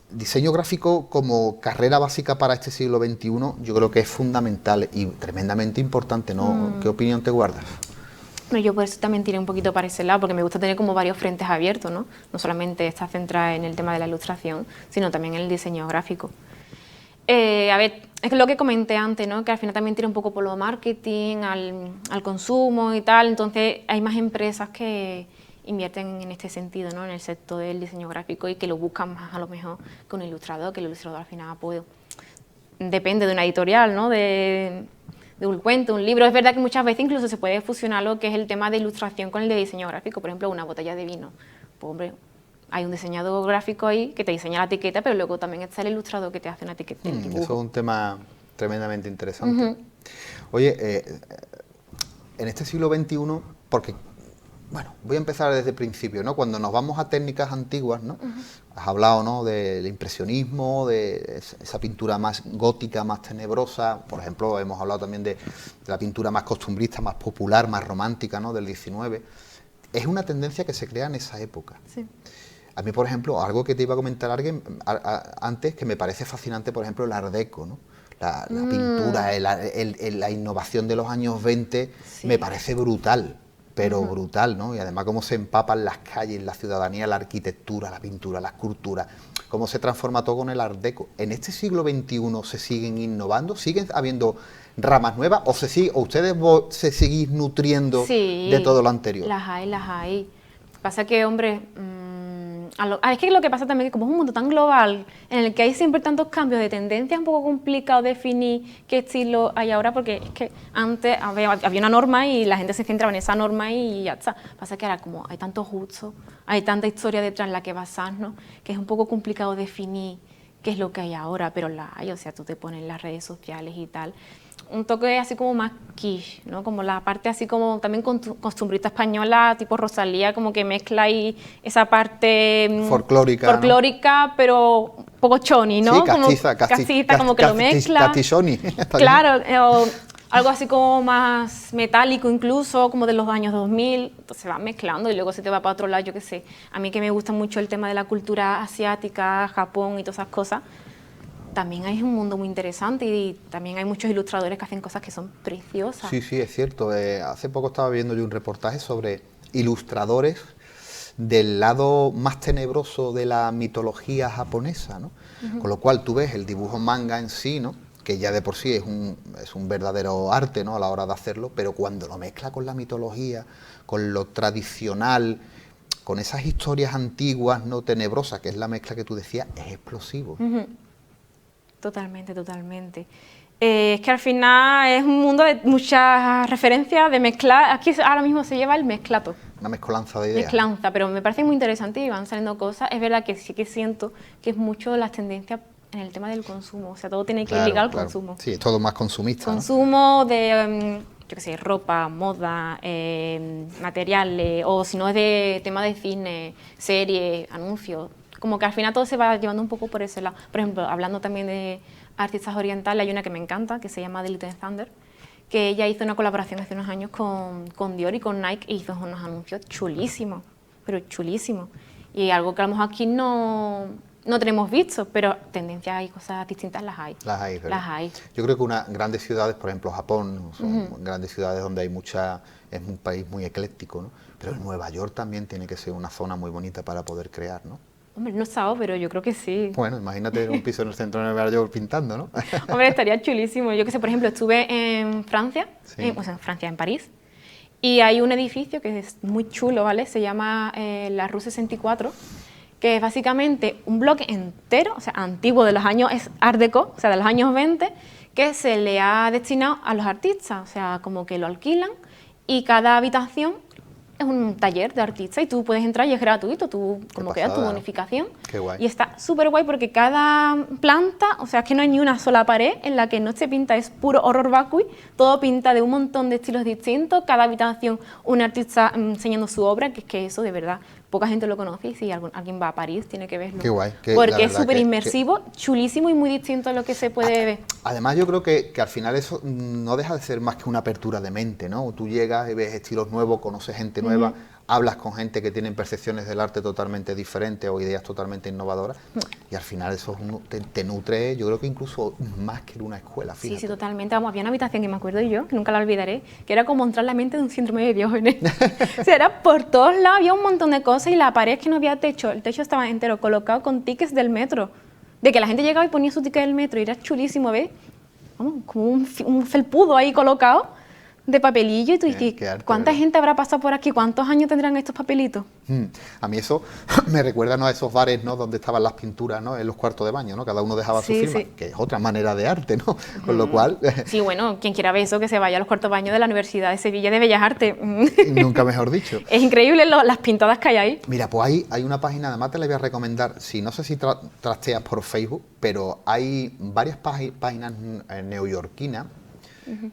diseño gráfico como carrera básica para este siglo XXI, yo creo que es fundamental y tremendamente importante, ¿no? ¿Qué opinión te guardas? Bueno, yo por eso también tiré un poquito para ese lado, porque me gusta tener como varios frentes abiertos, ¿no? No solamente estar centrada en el tema de la ilustración, sino también en el diseño gráfico. A ver, es lo que comenté antes, ¿no? Que al final también tira un poco por lo marketing, al consumo y tal, entonces hay más empresas que invierten en este sentido, ¿no? En el sector del diseño gráfico y que lo buscan más a lo mejor que un ilustrador, que el ilustrador al final pues, depende de una editorial, ¿no? De un cuento, un libro. Es verdad que muchas veces incluso se puede fusionar lo que es el tema de ilustración con el de diseño gráfico, por ejemplo, una botella de vino. Pues hombre, hay un diseñador gráfico ahí que te diseña la etiqueta, pero luego también está el ilustrador que te hace una etiqueta, el dibujo. Eso es un tema tremendamente interesante. Oye, en este siglo XXI, porque, bueno, voy a empezar desde el principio, ¿no? Cuando nos vamos a técnicas antiguas, ¿no? Has hablado, ¿no? Del impresionismo, de esa pintura más gótica, más tenebrosa. Por ejemplo, hemos hablado también de la pintura más costumbrista, más popular, más romántica, ¿no? Del XIX. Es una tendencia que se crea en esa época. Sí. A mí, por ejemplo, algo que te iba a comentar antes, que me parece fascinante, por ejemplo, el Art Deco, ¿no? La pintura, la innovación de los años 20 Sí. me parece brutal, pero brutal, ¿no? Y además cómo se empapan las calles, la ciudadanía, la arquitectura, la pintura, la escultura, cómo se transforma todo con el Art Deco. ¿En este siglo XXI se siguen innovando? ¿Siguen habiendo ramas nuevas o ustedes se seguís nutriendo Sí, de todo lo anterior? las hay, las hay. Pasa que, hombre, es que lo que pasa también es que como es un mundo tan global, en el que hay siempre tantos cambios de tendencia, es un poco complicado definir qué estilo hay ahora, porque es que antes había una norma y la gente se centraba en esa norma y ya está. Pasa que ahora como hay tanto gusto, hay tanta historia detrás en la que basarnos, que es un poco complicado definir qué es lo que hay ahora, pero la hay, o sea, tú te pones en las redes sociales y tal. Un toque así como más quiche, ¿no? Como la parte así como también costumbrista española, tipo Rosalía, como que mezcla ahí esa parte folclórica, pero un poco choni, ¿no? Sí, castiza, como que lo mezcla. Castichoni. Claro, algo así como más metálico incluso, como de los años 2000, entonces se va mezclando y luego se te va para otro lado, yo qué sé. A mí que me gusta mucho el tema de la cultura asiática, Japón y todas esas cosas, también hay un mundo muy interesante y también hay muchos ilustradores que hacen cosas que son preciosas. Sí, sí, es cierto. Hace poco estaba viendo yo un reportaje sobre ilustradores del lado más tenebroso de la mitología japonesa, ¿no? Con lo cual tú ves el dibujo manga en sí, ¿no? Que ya de por sí es un verdadero arte, ¿no? A la hora de hacerlo, pero cuando lo mezcla con la mitología, con lo tradicional, con esas historias antiguas, no tenebrosas, que es la mezcla que tú decías, es explosivo. Totalmente, totalmente. Es que al final es un mundo de muchas referencias, de mezclar. Aquí ahora mismo se lleva el mezclato. Una mezcolanza de ideas. Mezclanza, pero me parece muy interesante y van saliendo cosas. Es verdad que sí que siento que es mucho las tendencias en el tema del consumo. O sea, todo tiene que ir ligado al consumo. Sí, es todo más consumista. Consumo, ¿no? De, yo qué sé, ropa, moda, materiales, o si no es de tema de cine, series, anuncios. Como que al final todo se va llevando un poco por ese lado. Por ejemplo, hablando también de artistas orientales, hay una que me encanta, que se llama The Little Thunder, que ella hizo una colaboración hace unos años con Dior y con Nike, e hizo unos anuncios chulísimos, pero chulísimos. Y algo que a lo mejor aquí no tenemos visto, pero tendencias y cosas distintas las hay. Las hay, ¿verdad? Las hay. Yo creo que unas grandes ciudades, por ejemplo Japón, son grandes ciudades donde hay es un país muy ecléctico, ¿no? Pero Nueva York también tiene que ser una zona muy bonita para poder crear, ¿no? Hombre, no he estado, pero yo creo que sí. Bueno, imagínate un piso en el centro de Nueva York pintando, ¿no? Hombre, estaría chulísimo. Yo que sé, por ejemplo, estuve en Francia, Sí. o sea, en Francia, en París, y hay un edificio que es muy chulo, ¿vale? Se llama la Rue 64, que es básicamente un bloque entero, o sea, antiguo de los años, es Art Deco, o sea, de los años 20, que se le ha destinado a los artistas, o sea, como que lo alquilan y cada habitación es un taller de artista y tú puedes entrar y es gratuito, tú como que das tu pasada, ¿no? bonificación. Qué guay. Y está súper guay porque cada planta, o sea, es que no hay ni una sola pared en la que no se pinta, es puro horror vacui, todo pinta de un montón de estilos distintos, cada habitación un artista enseñando su obra, que es que eso de verdad, poca gente lo conoce y si alguien va a París tiene que verlo. Qué guay. Porque es súper inmersivo, chulísimo y muy distinto a lo que se puede ver. Además, yo creo que al final eso no deja de ser más que una apertura de mente, ¿no? Tú llegas y ves estilos nuevos, conoces gente nueva, hablas con gente que tienen percepciones del arte totalmente diferentes o ideas totalmente innovadoras y al final eso te nutre, yo creo que incluso más que en una escuela, fíjate. Sí, sí, totalmente. Vamos, había una habitación que me acuerdo yo, que nunca la olvidaré, que era como entrar en la mente de un síndrome de Diógenes. O sea, era por todos lados, había un montón de cosas y la pared es que no había techo, el techo estaba entero colocado con tickets del metro. De que la gente llegaba y ponía su ticket del metro y era chulísimo, ¿ves? Vamos, como un felpudo ahí colocado de papelillo y tú dices, qué arte, ¿cuánta ¿verdad? gente habrá pasado por aquí? ¿Cuántos años tendrán estos papelitos? A mí eso me recuerda, ¿no?, a esos bares, ¿no?, donde estaban las pinturas, ¿no?, en los cuartos de baño, ¿no? Cada uno dejaba su Sí, firma, sí. que es otra manera de arte, ¿no? Con lo cual, Sí, bueno, quien quiera ver eso, que se vaya a los cuartos de baño de la Universidad de Sevilla de Bellas Artes. nunca mejor dicho. Es increíble las pintadas que hay ahí. Mira, pues hay una página, además te la voy a recomendar, si no sé si trasteas por Facebook, pero hay varias páginas neoyorquinas.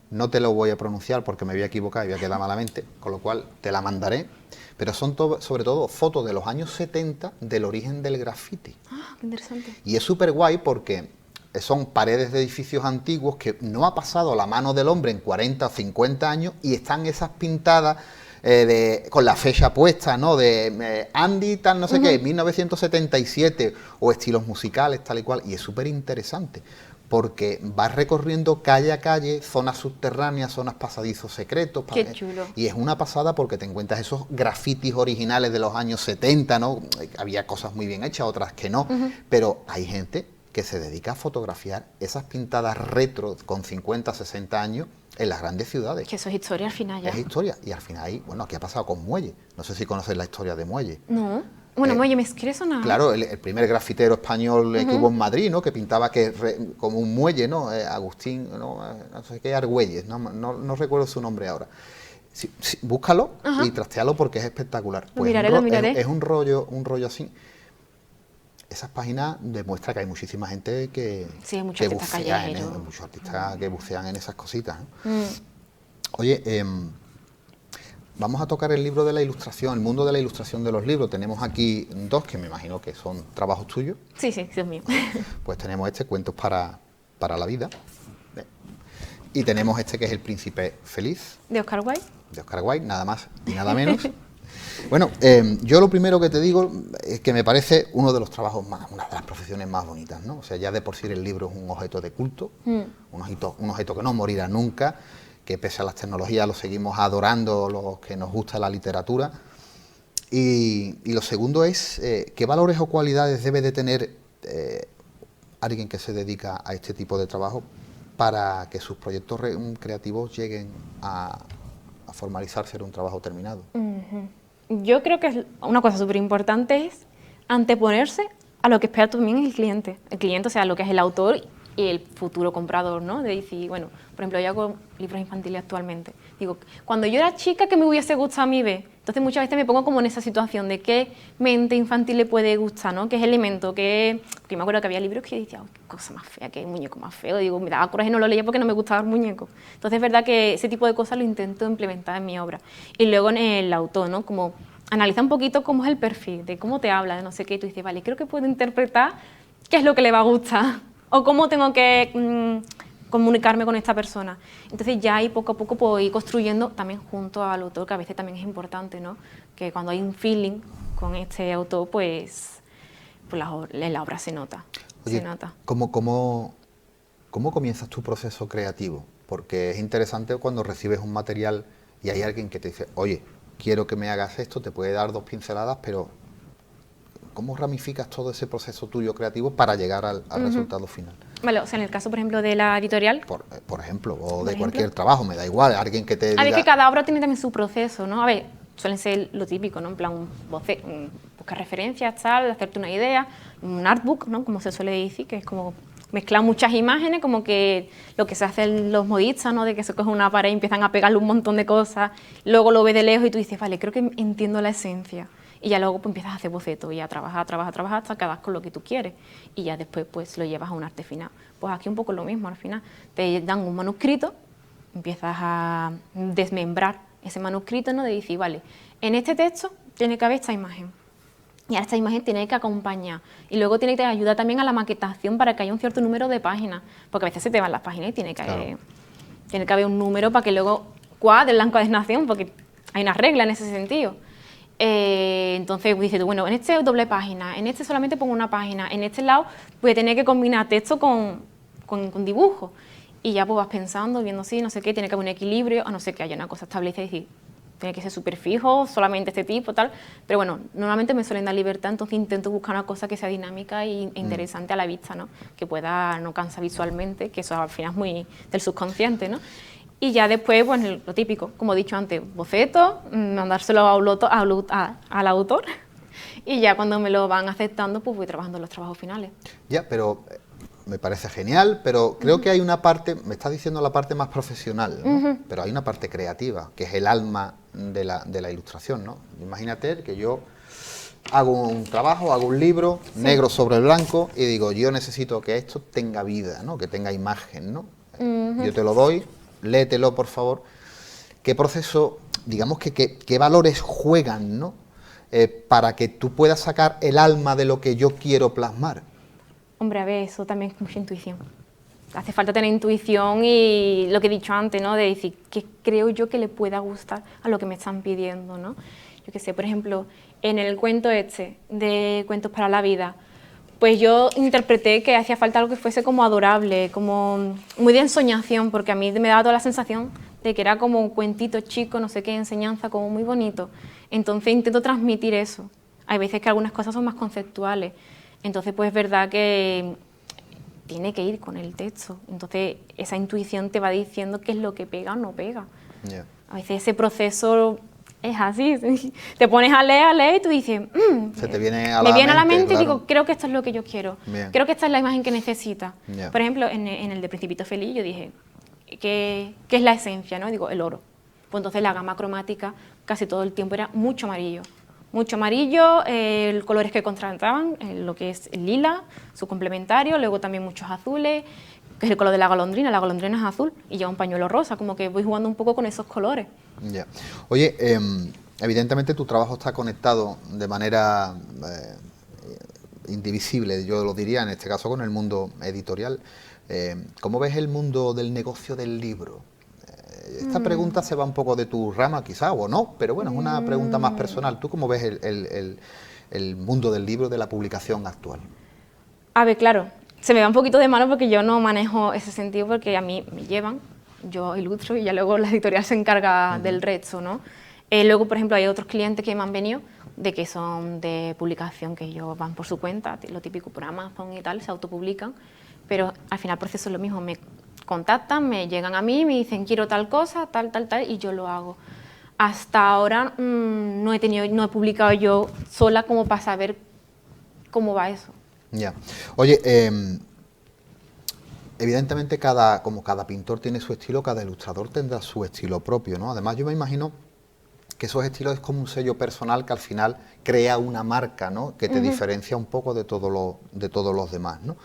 No te lo voy a pronunciar porque me voy a equivocar y voy a quedar malamente, con lo cual te la mandaré. Pero son sobre todo fotos de los años 70 del origen del graffiti. Ah, qué interesante. Y es súper guay porque son paredes de edificios antiguos que no ha pasado la mano del hombre en 40 o 50 años y están esas pintadas con la fecha puesta, ¿no? De Andy tal no sé qué, 1977, o estilos musicales tal y cual. Y es súper interesante porque vas recorriendo calle a calle, zonas subterráneas, zonas pasadizos secretos. Qué chulo. Y es una pasada porque te encuentras esos grafitis originales de los años 70, ¿no? Había cosas muy bien hechas, otras que no, pero hay gente que se dedica a fotografiar esas pintadas retro con 50, 60 años en las grandes ciudades. Que eso es historia al final ya. Es historia. Y al final ahí, bueno, aquí ha pasado con Muelle. No sé si conoces la historia de Muelle. No. Bueno, oye, me quiere sonar. Claro, el primer grafitero español que hubo en Madrid, ¿no?, que pintaba como un muelle, ¿no? Agustín, no sé qué, Argüelles, no recuerdo su nombre ahora. Sí, búscalo y trastealo porque es espectacular. Lo miraré, lo miraré. Es un rollo así. Esas páginas demuestran que hay muchísima gente que, Sí, hay muchos artistas callejeros. muchos artistas que bucean en esas cositas, ¿no? Oye, vamos a tocar el libro de la ilustración, el mundo de la ilustración de los libros. Tenemos aquí dos que me imagino que son trabajos tuyos. Sí, Dios mío. Pues tenemos Cuentos para la vida. Y tenemos que es El Príncipe Feliz, ¿De Oscar Wilde? de Oscar Wilde, nada más y nada menos. Bueno, yo lo primero que te digo es que me parece uno de los trabajos una de las profesiones más bonitas, ¿no? O sea, ya de por sí el libro es un objeto de culto, un objeto que no morirá nunca, que pese a las tecnologías lo seguimos adorando los que nos gusta la literatura. Y lo segundo es, ¿qué valores o cualidades debe de tener alguien que se dedica a este tipo de trabajo para que sus proyectos creativos lleguen a formalizarse en un trabajo terminado? Yo creo que una cosa súper importante es anteponerse a lo que espera también el cliente. El cliente, o sea, lo que es el autor y el futuro comprador, ¿no? De decir, bueno, por ejemplo, yo hago libros infantiles actualmente. Digo, cuando yo era chica, ¿qué me hubiese gustado a mí ver? Entonces muchas veces me pongo como en esa situación de qué mente infantil le puede gustar, ¿no? ¿Qué es elemento? Porque me acuerdo que había libros que yo decía, qué cosa más fea, qué muñeco más feo. Digo, me daba coraje, no lo leía porque no me gustaba el muñeco. Entonces es verdad que ese tipo de cosas lo intento implementar en mi obra. Y luego en el autor, ¿no? Como analiza un poquito cómo es el perfil, de cómo te habla, de no sé qué, y tú dices, vale, creo que puedo interpretar qué es lo que le va a gustar o cómo tengo que comunicarme con esta persona. Entonces ya ahí poco a poco puedo ir construyendo también junto al autor, que a veces también es importante, ¿no? Que cuando hay un feeling con este autor, pues la obra se nota. Oye, se nota. ¿cómo comienzas tu proceso creativo? Porque es interesante cuando recibes un material y hay alguien que te dice, oye, quiero que me hagas esto, te puede dar 2 pinceladas, pero ¿Cómo ramificas todo ese proceso tuyo creativo para llegar al resultado final? Vale, o sea, en el caso, por ejemplo, de la editorial... Por ejemplo, o de cualquier trabajo, me da igual, alguien que te diga... A ver, que cada obra tiene también su proceso, ¿no? A ver, suelen ser lo típico, ¿no? En plan, buscar referencias, tal, hacerte una idea, un artbook, ¿no? Como se suele decir, que es como mezclar muchas imágenes, como que lo que se hacen los modistas, ¿no? De que se coge una pared y empiezan a pegarle un montón de cosas, luego lo ves de lejos y tú dices, vale, creo que entiendo la esencia. Y ya luego pues, empiezas a hacer bocetos y a trabajar hasta que das con lo que tú quieres. Y ya después pues lo llevas a un arte final. Pues aquí un poco lo mismo al final. Te dan un manuscrito, empiezas a desmembrar ese manuscrito, ¿no? De decir, vale, en este texto tiene que haber esta imagen. Y ahora esta imagen tiene que acompañar. Y luego tiene que ayudar también a la maquetación para que haya un cierto número de páginas. Porque a veces se te van las páginas y tiene que haber un número para que luego cuadre la encuadernación, porque hay una regla en ese sentido. Entonces dices tú, bueno, en este doble página, en este solamente pongo una página, en este lado voy a tener que combinar texto con dibujo. Y ya pues vas pensando, viendo sí, no sé qué, tiene que haber un equilibrio, a no ser que haya una cosa establecida y decir, tiene que ser súper fijo, solamente este tipo, tal. Pero bueno, normalmente me suelen dar libertad, entonces intento buscar una cosa que sea dinámica e interesante a la vista, ¿no? Que pueda no cansar visualmente, que eso al final es muy del subconsciente, ¿no? Y ya después, pues lo típico, como he dicho antes, boceto, mandárselo al autor, y ya cuando me lo van aceptando, pues voy trabajando en los trabajos finales. Ya, pero me parece genial, pero creo que hay una parte, me estás diciendo la parte más profesional, ¿no? Pero hay una parte creativa, que es el alma de la ilustración, ¿no? Imagínate que yo hago un trabajo, hago un libro, negro sobre blanco, y digo, yo necesito que esto tenga vida, ¿no? Que tenga imagen, ¿no? Yo te lo doy, léetelo, por favor. ¿Qué proceso, digamos que qué valores juegan, ¿no? Para que tú puedas sacar el alma de lo que yo quiero plasmar? Hombre, a ver, eso también es mucha intuición. Hace falta tener intuición y lo que he dicho antes, ¿no? De decir, ¿qué creo yo que le pueda gustar a lo que me están pidiendo, ¿no? Yo qué sé, por ejemplo, en el cuento este de Cuentos para la Vida, pues yo interpreté que hacía falta algo que fuese como adorable, como muy de ensoñación, porque a mí me daba toda la sensación de que era como un cuentito chico, no sé qué, enseñanza, como muy bonito. Entonces intento transmitir eso. Hay veces que algunas cosas son más conceptuales. Entonces, pues es verdad que tiene que ir con el texto. Entonces, esa intuición te va diciendo qué es lo que pega o no pega. Yeah. A veces ese proceso es así. Te pones a leer y tú dices... Se te viene a la mente claro. Y digo, creo que esto es lo que yo quiero. Bien. Creo que esta es la imagen que necesita. Yeah. Por ejemplo, en el de Principito Feliz yo dije, ¿qué es la esencia? ¿No? Digo, el oro. Pues entonces la gama cromática casi todo el tiempo era mucho amarillo. Mucho amarillo, colores que contrastaban, lo que es el lila, su complementario, luego también muchos azules, que es el color de la golondrina es azul y lleva un pañuelo rosa, como que voy jugando un poco con esos colores. Ya. Oye, evidentemente tu trabajo está conectado de manera indivisible, yo lo diría en este caso con el mundo editorial. ¿Cómo ves el mundo del negocio del libro? Esta pregunta se va un poco de tu rama quizá o no, pero bueno, es una pregunta más personal. ¿Tú cómo ves el mundo del libro, de la publicación actual? A ver, claro, se me va un poquito de mano porque yo no manejo ese sentido porque a mí me llevan, yo ilustro y ya luego la editorial se encarga del resto, ¿no? Luego, por ejemplo, hay otros clientes que me han venido de que son de publicación, que ellos van por su cuenta, lo típico por Amazon y tal, se autopublican, pero al final el proceso es lo mismo, me contactan, me llegan a mí, me dicen quiero tal cosa, tal, y yo lo hago. Hasta ahora no he publicado yo sola como para saber cómo va eso. Ya. Oye, evidentemente como cada pintor tiene su estilo, cada ilustrador tendrá su estilo propio, ¿no? Además yo me imagino que esos estilos es como un sello personal que al final crea una marca, ¿no? Que te diferencia un poco de todos los demás, ¿no?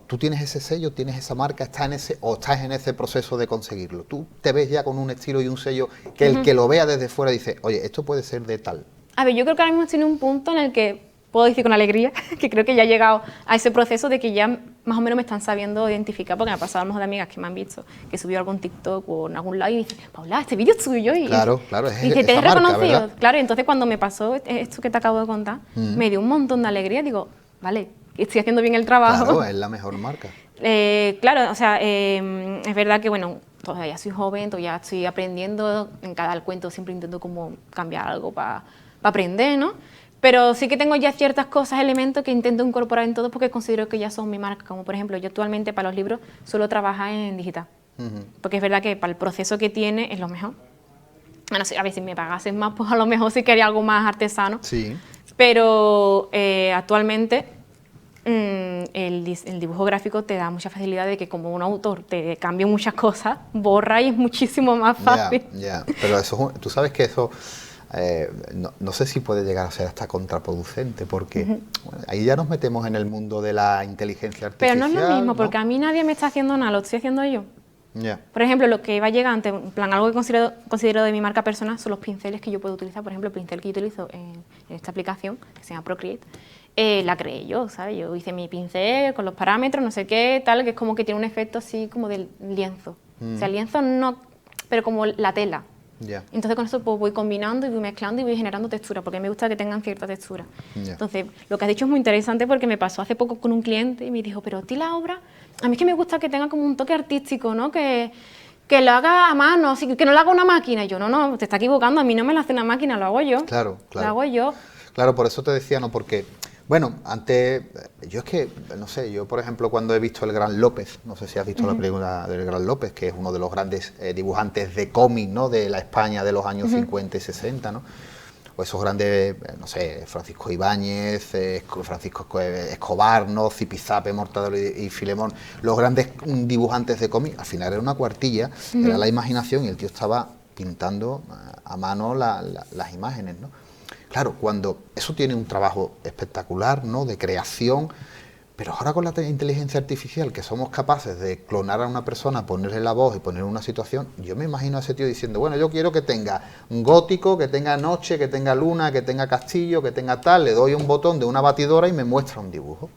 ¿Tú tienes ese sello, tienes esa marca, estás en ese proceso de conseguirlo? ¿Tú te ves ya con un estilo y un sello que el que lo vea desde fuera dice, oye, esto puede ser de tal? A ver, yo creo que ahora mismo estoy en un punto en el que puedo decir con alegría que creo que ya he llegado a ese proceso de que ya más o menos me están sabiendo identificar, porque me ha pasado a lo mejor de amigas que me han visto que subió algún TikTok o en algún lado y me dicen, Paula, este vídeo es tuyo. Claro, y que te he reconocido. Claro, y entonces cuando me pasó esto que te acabo de contar, me dio un montón de alegría. Digo, vale, estoy haciendo bien el trabajo. Claro, es la mejor marca. Claro, o sea, es verdad que, bueno, todavía soy joven, todavía estoy aprendiendo, en cada cuento siempre intento como cambiar algo para aprender, ¿no? Pero sí que tengo ya ciertas cosas, elementos que intento incorporar en todo porque considero que ya son mi marca. Como por ejemplo, yo actualmente para los libros suelo trabajar en digital. Porque es verdad que para el proceso que tiene es lo mejor. Bueno, a ver, si me pagasen más, pues a lo mejor sí quería algo más artesano. Sí. Pero actualmente el dibujo gráfico te da mucha facilidad de que como un autor te cambie muchas cosas, borra y es muchísimo más fácil. Ya, pero eso, tú sabes que eso, no sé si puede llegar a ser hasta contraproducente, porque bueno, ahí ya nos metemos en el mundo de la inteligencia artificial. Pero no es lo mismo, ¿no? porque a mí nadie me está haciendo nada, lo estoy haciendo yo. Ya. Por ejemplo, lo que va llegante, en plan, algo que considero de mi marca personal son los pinceles que yo puedo utilizar. Por ejemplo, el pincel que yo utilizo en esta aplicación, que se llama Procreate, la creé yo, ¿sabes? Yo hice mi pincel con los parámetros, no sé qué, tal, que es como que tiene un efecto así como del lienzo. O sea, el lienzo no, pero como la tela. Ya. Entonces con eso pues, voy combinando y voy mezclando y voy generando textura, porque me gusta que tengan cierta textura. Ya. Entonces, lo que has dicho es muy interesante porque me pasó hace poco con un cliente y me dijo, pero a ti la obra, a mí es que me gusta que tenga como un toque artístico, ¿no? Que lo haga a mano, así, que no lo haga una máquina. Y yo, no, te está equivocando, a mí no me lo hace una máquina, lo hago yo. Claro. Lo hago yo. Claro, por eso te decía, ¿no? Porque, bueno, antes, yo es que, no sé, yo por ejemplo cuando he visto El Gran López, no sé si has visto la película del Gran López, que es uno de los grandes dibujantes de cómic, ¿no? De la España de los años 50 y 60, ¿no? O esos grandes, no sé, Francisco Ibáñez, Francisco Escobar, ¿no? Zipizape, Mortadelo y Filemón, los grandes dibujantes de cómic, al final era una cuartilla, era la imaginación y el tío estaba pintando a mano las imágenes, ¿no? Claro, cuando eso tiene un trabajo espectacular, ¿no? De creación, pero ahora con la inteligencia artificial, que somos capaces de clonar a una persona, ponerle la voz y ponerle una situación, yo me imagino a ese tío diciendo, bueno, yo quiero que tenga gótico, que tenga noche, que tenga luna, que tenga castillo, que tenga tal, le doy un botón de una batidora y me muestra un dibujo.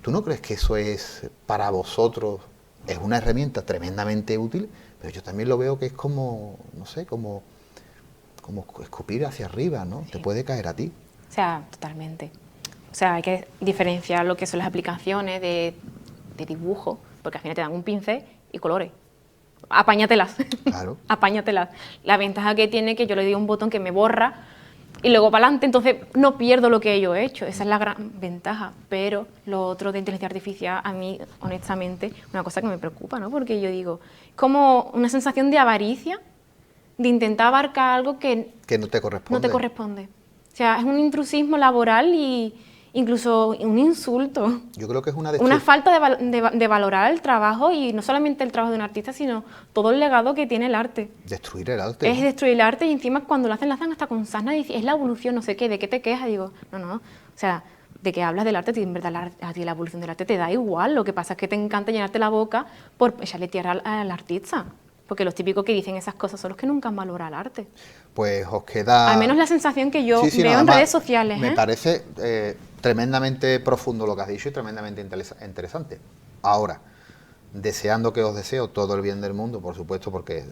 ¿Tú no crees que eso es, para vosotros, es una herramienta tremendamente útil? Pero yo también lo veo que es como, no sé, como escupir hacia arriba, ¿no? Sí. Te puede caer a ti. O sea, totalmente. O sea, hay que diferenciar lo que son las aplicaciones de dibujo, porque al final te dan un pincel y colores. Apáñatelas. Claro. Apáñatelas. La ventaja que tiene es que yo le doy un botón que me borra y luego para adelante, entonces no pierdo lo que yo he hecho. Esa es la gran ventaja. Pero lo otro de inteligencia artificial, a mí, honestamente, una cosa que me preocupa, ¿no? Porque yo digo, como una sensación de avaricia, de intentar abarcar algo que no te corresponde. No te corresponde. O sea, es un intrusismo laboral y incluso un insulto. Yo creo que es una falta de valorar el trabajo y no solamente el trabajo de un artista, sino todo el legado que tiene el arte. Destruir el arte. Es destruir el arte y encima cuando lo hacen hasta con sarna y es la evolución, no sé qué, ¿de qué te quejas? Digo, no. O sea, de que hablas del arte, en verdad a ti la evolución del arte te da igual. Lo que pasa es que te encanta llenarte la boca por echarle tierra al artista. Porque los típicos que dicen esas cosas son los que nunca han valorado el arte. Pues os queda... Al menos la sensación que yo veo en redes sociales. Me parece tremendamente profundo lo que has dicho y tremendamente interesante. Ahora, deseando que os deseo todo el bien del mundo, por supuesto, porque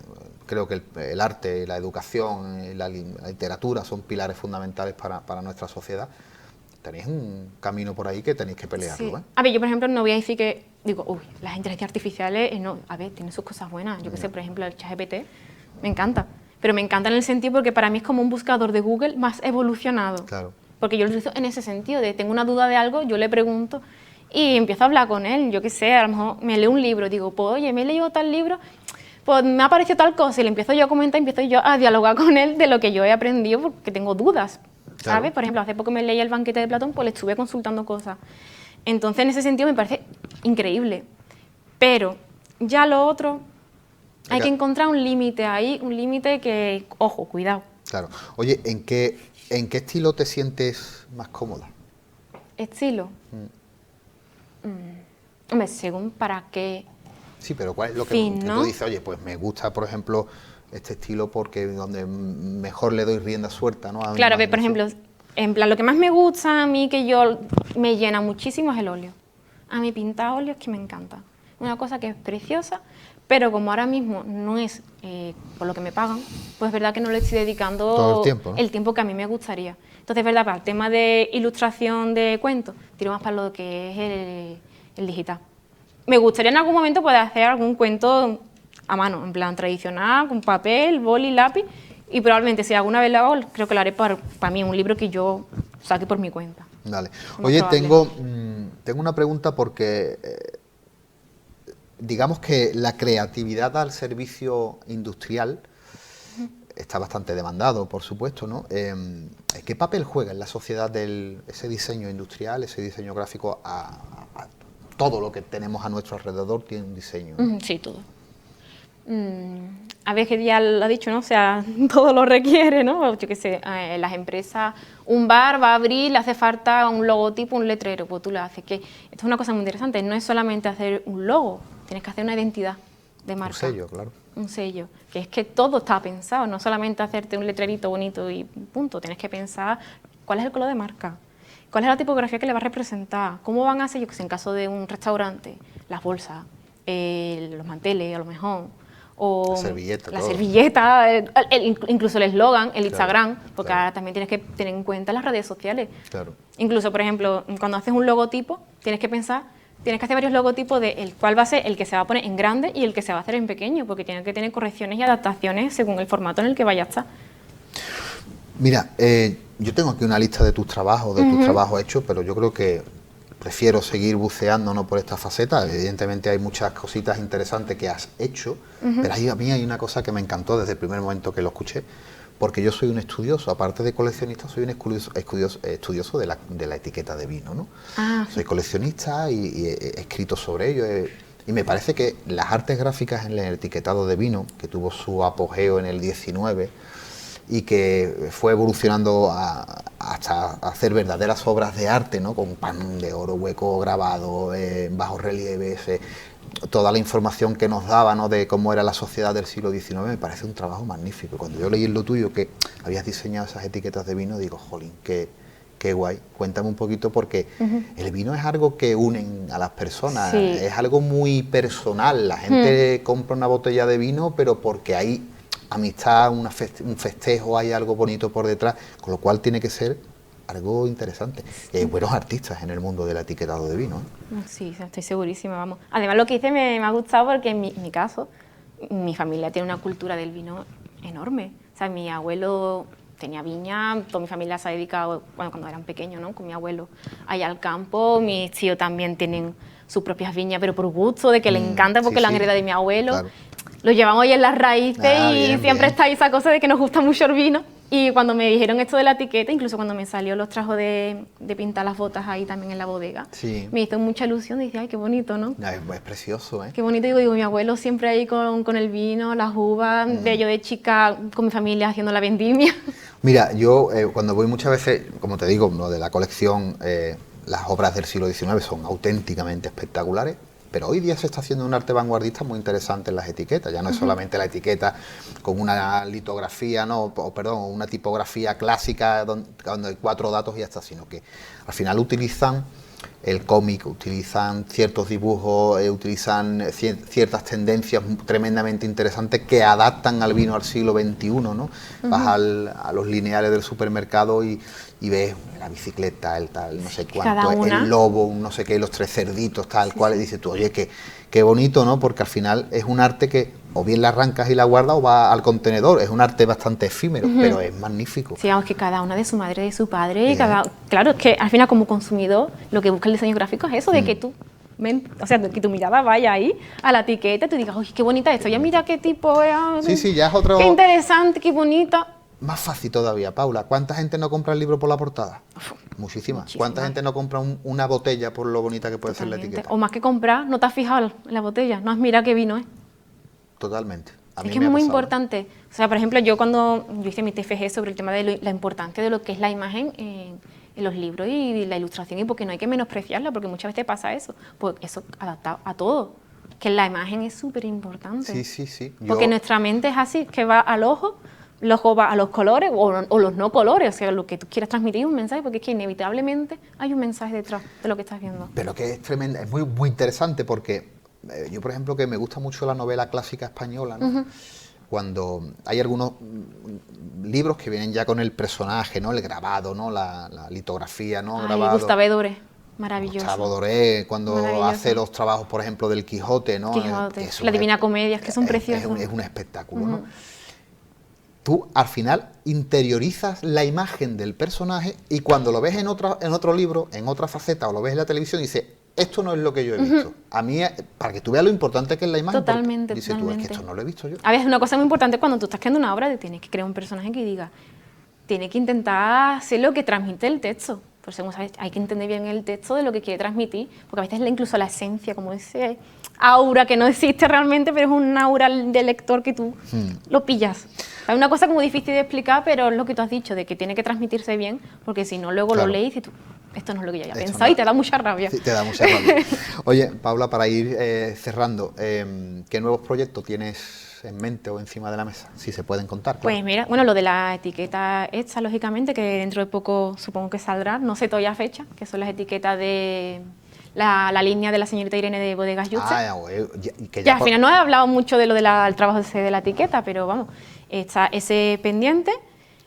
creo que el arte, la educación, la literatura son pilares fundamentales para nuestra sociedad. Tenéis un camino por ahí que tenéis que pelearlo, sí. A ver, yo por ejemplo no voy a decir que, digo, las inteligencias artificiales, no, a ver, tienen sus cosas buenas. Yo que sé, por ejemplo, el ChatGPT, me encanta. Pero me encanta en el sentido porque para mí es como un buscador de Google más evolucionado. Claro. Porque yo lo utilizo en ese sentido, de tengo una duda de algo, yo le pregunto y empiezo a hablar con él. Yo qué sé, a lo mejor me leo un libro, digo, pues oye, me he leído tal libro, pues me ha parecido tal cosa y le empiezo yo a comentar, empiezo yo a dialogar con él de lo que yo he aprendido porque tengo dudas. Claro. ¿Sabes? Por ejemplo, hace poco me leí El banquete de Platón, pues le estuve consultando cosas. Entonces, en ese sentido me parece increíble. Pero ya lo otro, hay que encontrar un límite ahí, un límite que, ojo, cuidado. Claro. Oye, ¿en qué estilo te sientes más cómoda? ¿Estilo? Hombre, según para qué... Sí, pero ¿cuál es lo que tú dices? Oye, pues me gusta, por ejemplo, este estilo porque donde mejor le doy rienda suelta, ¿no? Claro, por ejemplo, en plan, lo que más me gusta a mí, que me llena muchísimo, es el óleo. A mí pintar óleo es que me encanta. Una cosa que es preciosa, pero como ahora mismo no es por lo que me pagan, pues es verdad que no le estoy dedicando todo el tiempo, ¿no? El tiempo que a mí me gustaría. Entonces es verdad, para el tema de ilustración de cuentos, tiro más para lo que es el digital. Me gustaría en algún momento poder hacer algún cuento a mano, en plan tradicional, con papel, boli, lápiz, y probablemente si alguna vez lo hago, creo que lo haré para mí, un libro que yo saque por mi cuenta. Vale. Muy Oye, probable. tengo una pregunta porque digamos que la creatividad al servicio industrial está bastante demandado, por supuesto, ¿no? ¿Qué papel juega en la sociedad ese diseño industrial, ese diseño gráfico a todo lo que tenemos a nuestro alrededor tiene un diseño, ¿no? Sí, todo. A ver, que ya lo ha dicho, ¿no? O sea, todo lo requiere, ¿no? Yo qué sé, las empresas, un bar va a abrir, le hace falta un logotipo, un letrero, pues tú lo haces. Que esto es una cosa muy interesante, no es solamente hacer un logo, tienes que hacer una identidad de marca. Un sello, claro. Un sello, que es que todo está pensado, no solamente hacerte un letrerito bonito y punto, tienes que pensar cuál es el color de marca, cuál es la tipografía que le va a representar, cómo van a hacer, yo que sé, en caso de un restaurante, las bolsas, los manteles a lo mejor, o La servilleta, incluso el eslogan, el Instagram, porque claro. ahora también tienes que tener en cuenta las redes sociales. Claro. Incluso, por ejemplo, cuando haces un logotipo, tienes que hacer varios logotipos de el cuál va a ser el que se va a poner en grande y el que se va a hacer en pequeño, porque tiene que tener correcciones y adaptaciones según el formato en el que vaya a estar. Mira, yo tengo aquí una lista de tus trabajos, hechos, pero yo creo que prefiero seguir buceando, ¿no?, por esta faceta. Evidentemente hay muchas cositas interesantes que has hecho, pero a mí hay una cosa que me encantó desde el primer momento que lo escuché, porque yo soy un estudioso, aparte de coleccionista, soy un estudioso de la etiqueta de vino, ¿no? Soy coleccionista y he escrito sobre ello, y me parece que las artes gráficas en el etiquetado de vino, que tuvo su apogeo en el 19, y que fue evolucionando hasta hacer verdaderas obras de arte, ¿no?, con pan de oro, hueco grabado, bajos relieves, toda la información que nos daba, ¿no?, de cómo era la sociedad del siglo XIX, me parece un trabajo magnífico. Cuando yo leí en lo tuyo que habías diseñado esas etiquetas de vino, digo, jolín, qué guay. Cuéntame un poquito, porque el vino es algo que une a las personas, Sí. es algo muy personal. La gente compra una botella de vino, pero porque hay amistad, un festejo, hay algo bonito por detrás, con lo cual tiene que ser algo interesante. Y hay buenos artistas en el mundo del etiquetado de vino, ¿eh? Sí, estoy segurísima, vamos. Además, lo que hice me ha gustado porque en mi caso, mi familia tiene una cultura del vino enorme. O sea, mi abuelo tenía viña, toda mi familia se ha dedicado, bueno, cuando eran pequeños, ¿no?, con mi abuelo, allá al campo. Mis tíos también tienen sus propias viñas, pero por gusto, de que le encanta, porque sí, lo han sí, heredado de mi abuelo. claro. Lo llevamos hoy en las raíces y Bien, siempre bien. está esa cosa de que nos gusta mucho el vino. Y cuando me dijeron esto de la etiqueta, incluso cuando me salió los trabajos de pintar las botas ahí también en la bodega, Sí. me hizo mucha ilusión y dije, ay, qué bonito, ¿no? Es precioso, ¿eh? Qué bonito, digo, mi abuelo siempre ahí con el vino, las uvas, de yo de chica con mi familia haciendo la vendimia. Mira, yo cuando voy muchas veces, como te digo, lo de la colección, las obras del siglo XIX son auténticamente espectaculares, pero hoy día se está haciendo un arte vanguardista muy interesante en las etiquetas. Ya no es solamente la etiqueta con una litografía, ¿no?, una tipografía clásica donde hay 4 datos y ya está, sino que al final utilizan el cómic, utilizan ciertos dibujos, utilizan ciertas tendencias tremendamente interesantes que adaptan al vino al siglo XXI, ¿no? Vas a los lineales del supermercado y ves la bicicleta, el tal, no sé cuánto, el lobo, no sé qué, los 3 cerditos, tal cual, y dices tú, oye, qué bonito, ¿no? Porque al final es un arte que o bien la arrancas y la guardas o va al contenedor. Es un arte bastante efímero, pero es magnífico. Sí, vamos, que cada una de su madre, de su padre, claro, es que al final como consumidor lo que busca el diseño gráfico es eso, de que tú, o sea, que tu mirada vaya ahí a la etiqueta y tú digas, uy, qué bonita esto, ya mira qué tipo es. Sí, ya es otro. Qué interesante, qué bonita. Más fácil todavía, Paula. ¿Cuánta gente no compra el libro por la portada? Muchísima. ¿Cuánta gente no compra una botella por lo bonita que puede ser la etiqueta? O más que comprar, no te has fijado en la botella, no has mirado qué vino es. Totalmente. Es que es muy importante. O sea, por ejemplo, yo cuando hice mi TFG sobre el tema de la importancia de lo que es la imagen en los libros y la ilustración, y porque no hay que menospreciarla, porque muchas veces pasa eso, pues eso adaptado a todo, que la imagen es súper importante. Sí. Porque nuestra mente es así, que va al ojo, el ojo va a los colores o los no colores, o sea, lo que tú quieras transmitir un mensaje, porque es que inevitablemente hay un mensaje detrás de lo que estás viendo. Pero que es tremendo, es muy, muy interesante porque yo, por ejemplo, que me gusta mucho la novela clásica española, ¿no? Cuando hay algunos libros que vienen ya con el personaje, ¿no?, el grabado, ¿no?, la litografía, ¿no?, grabado. Gustave Doré, maravilloso. Gustavo Doré, cuando hace los trabajos, por ejemplo, del Quijote, ¿no? Quijote, la Divina Comedia, es que son preciosos. Es un espectáculo, ¿no? tú al final interiorizas la imagen del personaje y cuando lo ves en otro libro, en otra faceta, o lo ves en la televisión, dices, esto no es lo que yo he visto. A mí, para que tú veas lo importante que es la imagen. Totalmente, Dices tú, totalmente. es que esto no lo he visto yo. A ver, una cosa muy importante cuando tú estás creando una obra, te tienes que crear un personaje que diga, tiene que intentar hacer lo que transmite el texto. Por eso, ¿sabes? Hay que entender bien el texto de lo que quiere transmitir, porque a veces incluso la esencia, como ese aura que no existe realmente, pero es un aura del lector que tú lo pillas. Es una cosa como difícil de explicar, pero es lo que tú has dicho, de que tiene que transmitirse bien, porque si no, luego Claro. lo lees y tú, esto no es lo que yo había Esto pensado no. y te da mucha rabia. Sí, te da mucha rabia. Oye, Paula, para ir cerrando, ¿qué nuevos proyectos tienes en mente o encima de la mesa? Si se pueden contar. Claro. Pues mira, bueno, lo de la etiqueta esta, lógicamente, que dentro de poco supongo que saldrá, no sé todavía fecha, que son las etiquetas de la línea de la señorita Irene de Bodegas Juste. Ya, al final no he hablado mucho de lo del trabajo ese de la etiqueta, pero vamos, está ese pendiente.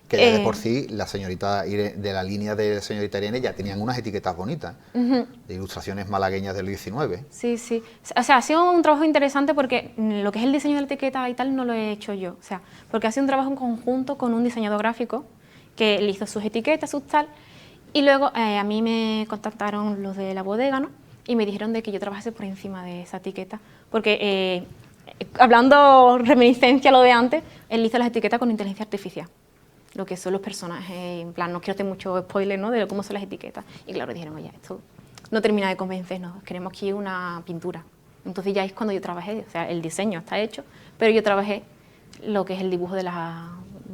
Que ya de por sí, la señorita Irene, de la línea de la señorita Irene ya tenían unas etiquetas bonitas, de ilustraciones malagueñas del 19. Sí, sí. O sea, ha sido un trabajo interesante porque lo que es el diseño de la etiqueta y tal no lo he hecho yo. O sea, porque ha sido un trabajo en conjunto con un diseñador gráfico que le hizo sus etiquetas, sus tal. Y luego a mí me contactaron los de la bodega, ¿no? Y me dijeron de que yo trabajase por encima de esa etiqueta. Porque, hablando reminiscencia a lo de antes, él hizo las etiquetas con inteligencia artificial. Lo que son los personajes, en plan, no quiero hacer mucho spoiler, ¿no?, de cómo son las etiquetas. Y claro, dijeron, oye, esto no termina de convencernos, queremos aquí una pintura. Entonces ya es cuando yo trabajé, o sea, el diseño está hecho, pero yo trabajé lo que es el dibujo de las...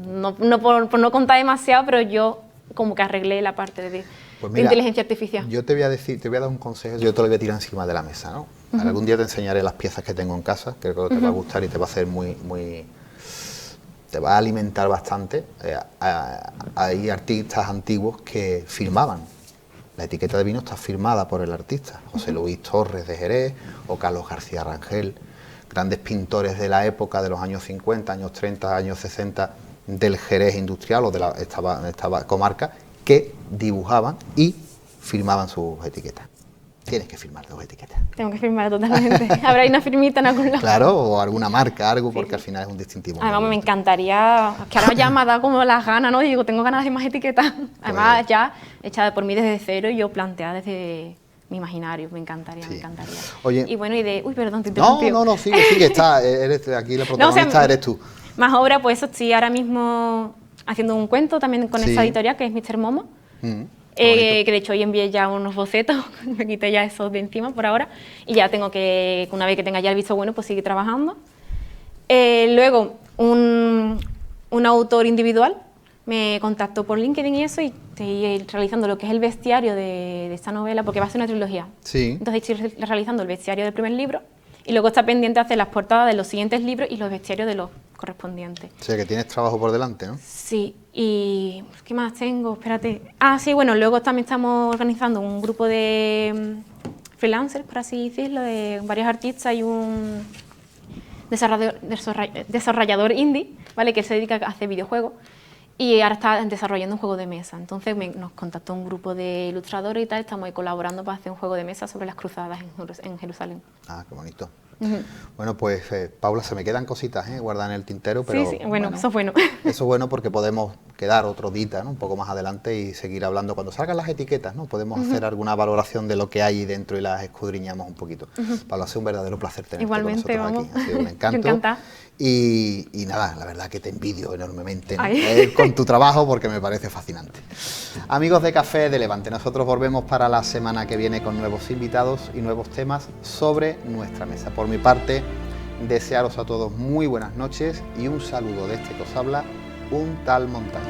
No por no contar demasiado, pero yo como que arreglé la parte de inteligencia artificial. Yo te voy a decir, te voy a dar un consejo, yo te lo voy a tirar encima de la mesa, ¿no? Algún día te enseñaré las piezas que tengo en casa, que creo que te va a gustar y te va a hacer te va a alimentar bastante. Hay artistas antiguos que firmaban. La etiqueta de vino está firmada por el artista. José Luis Torres de Jerez o Carlos García Rangel, grandes pintores de la época de los años 50, años 30, años 60 del Jerez industrial o de esta comarca, que dibujaban y firmaban sus etiquetas. Tienes que firmar tus etiquetas. Tengo que firmar totalmente. Habrá una firmita en algún lado. Claro, o alguna marca, algo, porque Sí. al final es un distintivo. Además, me encantaría, que ahora ya me ha dado como las ganas, ¿no? Digo, tengo ganas de más etiquetas. Además, ya echada por mí desde cero y yo planteada desde mi imaginario. Me encantaría, Sí. me encantaría. Oye, y bueno, uy, perdón, te interrumpí. No, sigue, aquí la protagonista eres tú. Más obra, pues eso estoy ahora mismo haciendo un cuento también con Sí. esa editorial que es Mr. Momo. Bonito. Que de hecho hoy envié ya unos bocetos, me quité ya esos de encima por ahora y ya tengo que, una vez que tenga ya el visto bueno, pues seguir trabajando. Luego, un autor individual me contactó por LinkedIn y eso, y estoy realizando lo que es el bestiario de esta novela, porque va a ser una trilogía. Sí. Entonces estoy realizando el bestiario del primer libro y luego está pendiente hacer las portadas de los siguientes libros y los bestiarios de los correspondientes. O sea, que tienes trabajo por delante, ¿no? Sí, y ¿qué más tengo? Espérate. Sí, bueno, luego también estamos organizando un grupo de freelancers, por así decirlo, de varios artistas y un desarrollador indie, ¿vale?, que se dedica a hacer videojuegos y ahora está desarrollando un juego de mesa. Entonces nos contactó un grupo de ilustradores y tal, estamos ahí colaborando para hacer un juego de mesa sobre las cruzadas en Jerusalén. Ah, qué bonito. Bueno, pues Paula, se me quedan cositas guardadas en el tintero, pero Sí, bueno, eso es bueno. Eso es bueno porque podemos quedar otro día, ¿no?, un poco más adelante y seguir hablando. Cuando salgan las etiquetas, ¿no?, podemos hacer alguna valoración de lo que hay dentro y las escudriñamos un poquito. Paula, ha sido un verdadero placer tenerte Igualmente, con nosotros vamos. aquí. Ha sido un encanto. Yo encantada. Y nada, la verdad que te envidio enormemente, ¿no?, Ay. con tu trabajo, porque me parece fascinante. Amigos de Café de Levante, nosotros volvemos para la semana que viene con nuevos invitados y nuevos temas sobre nuestra mesa. Por mi parte, desearos a todos muy buenas noches y un saludo de este que os habla, un tal Montaño.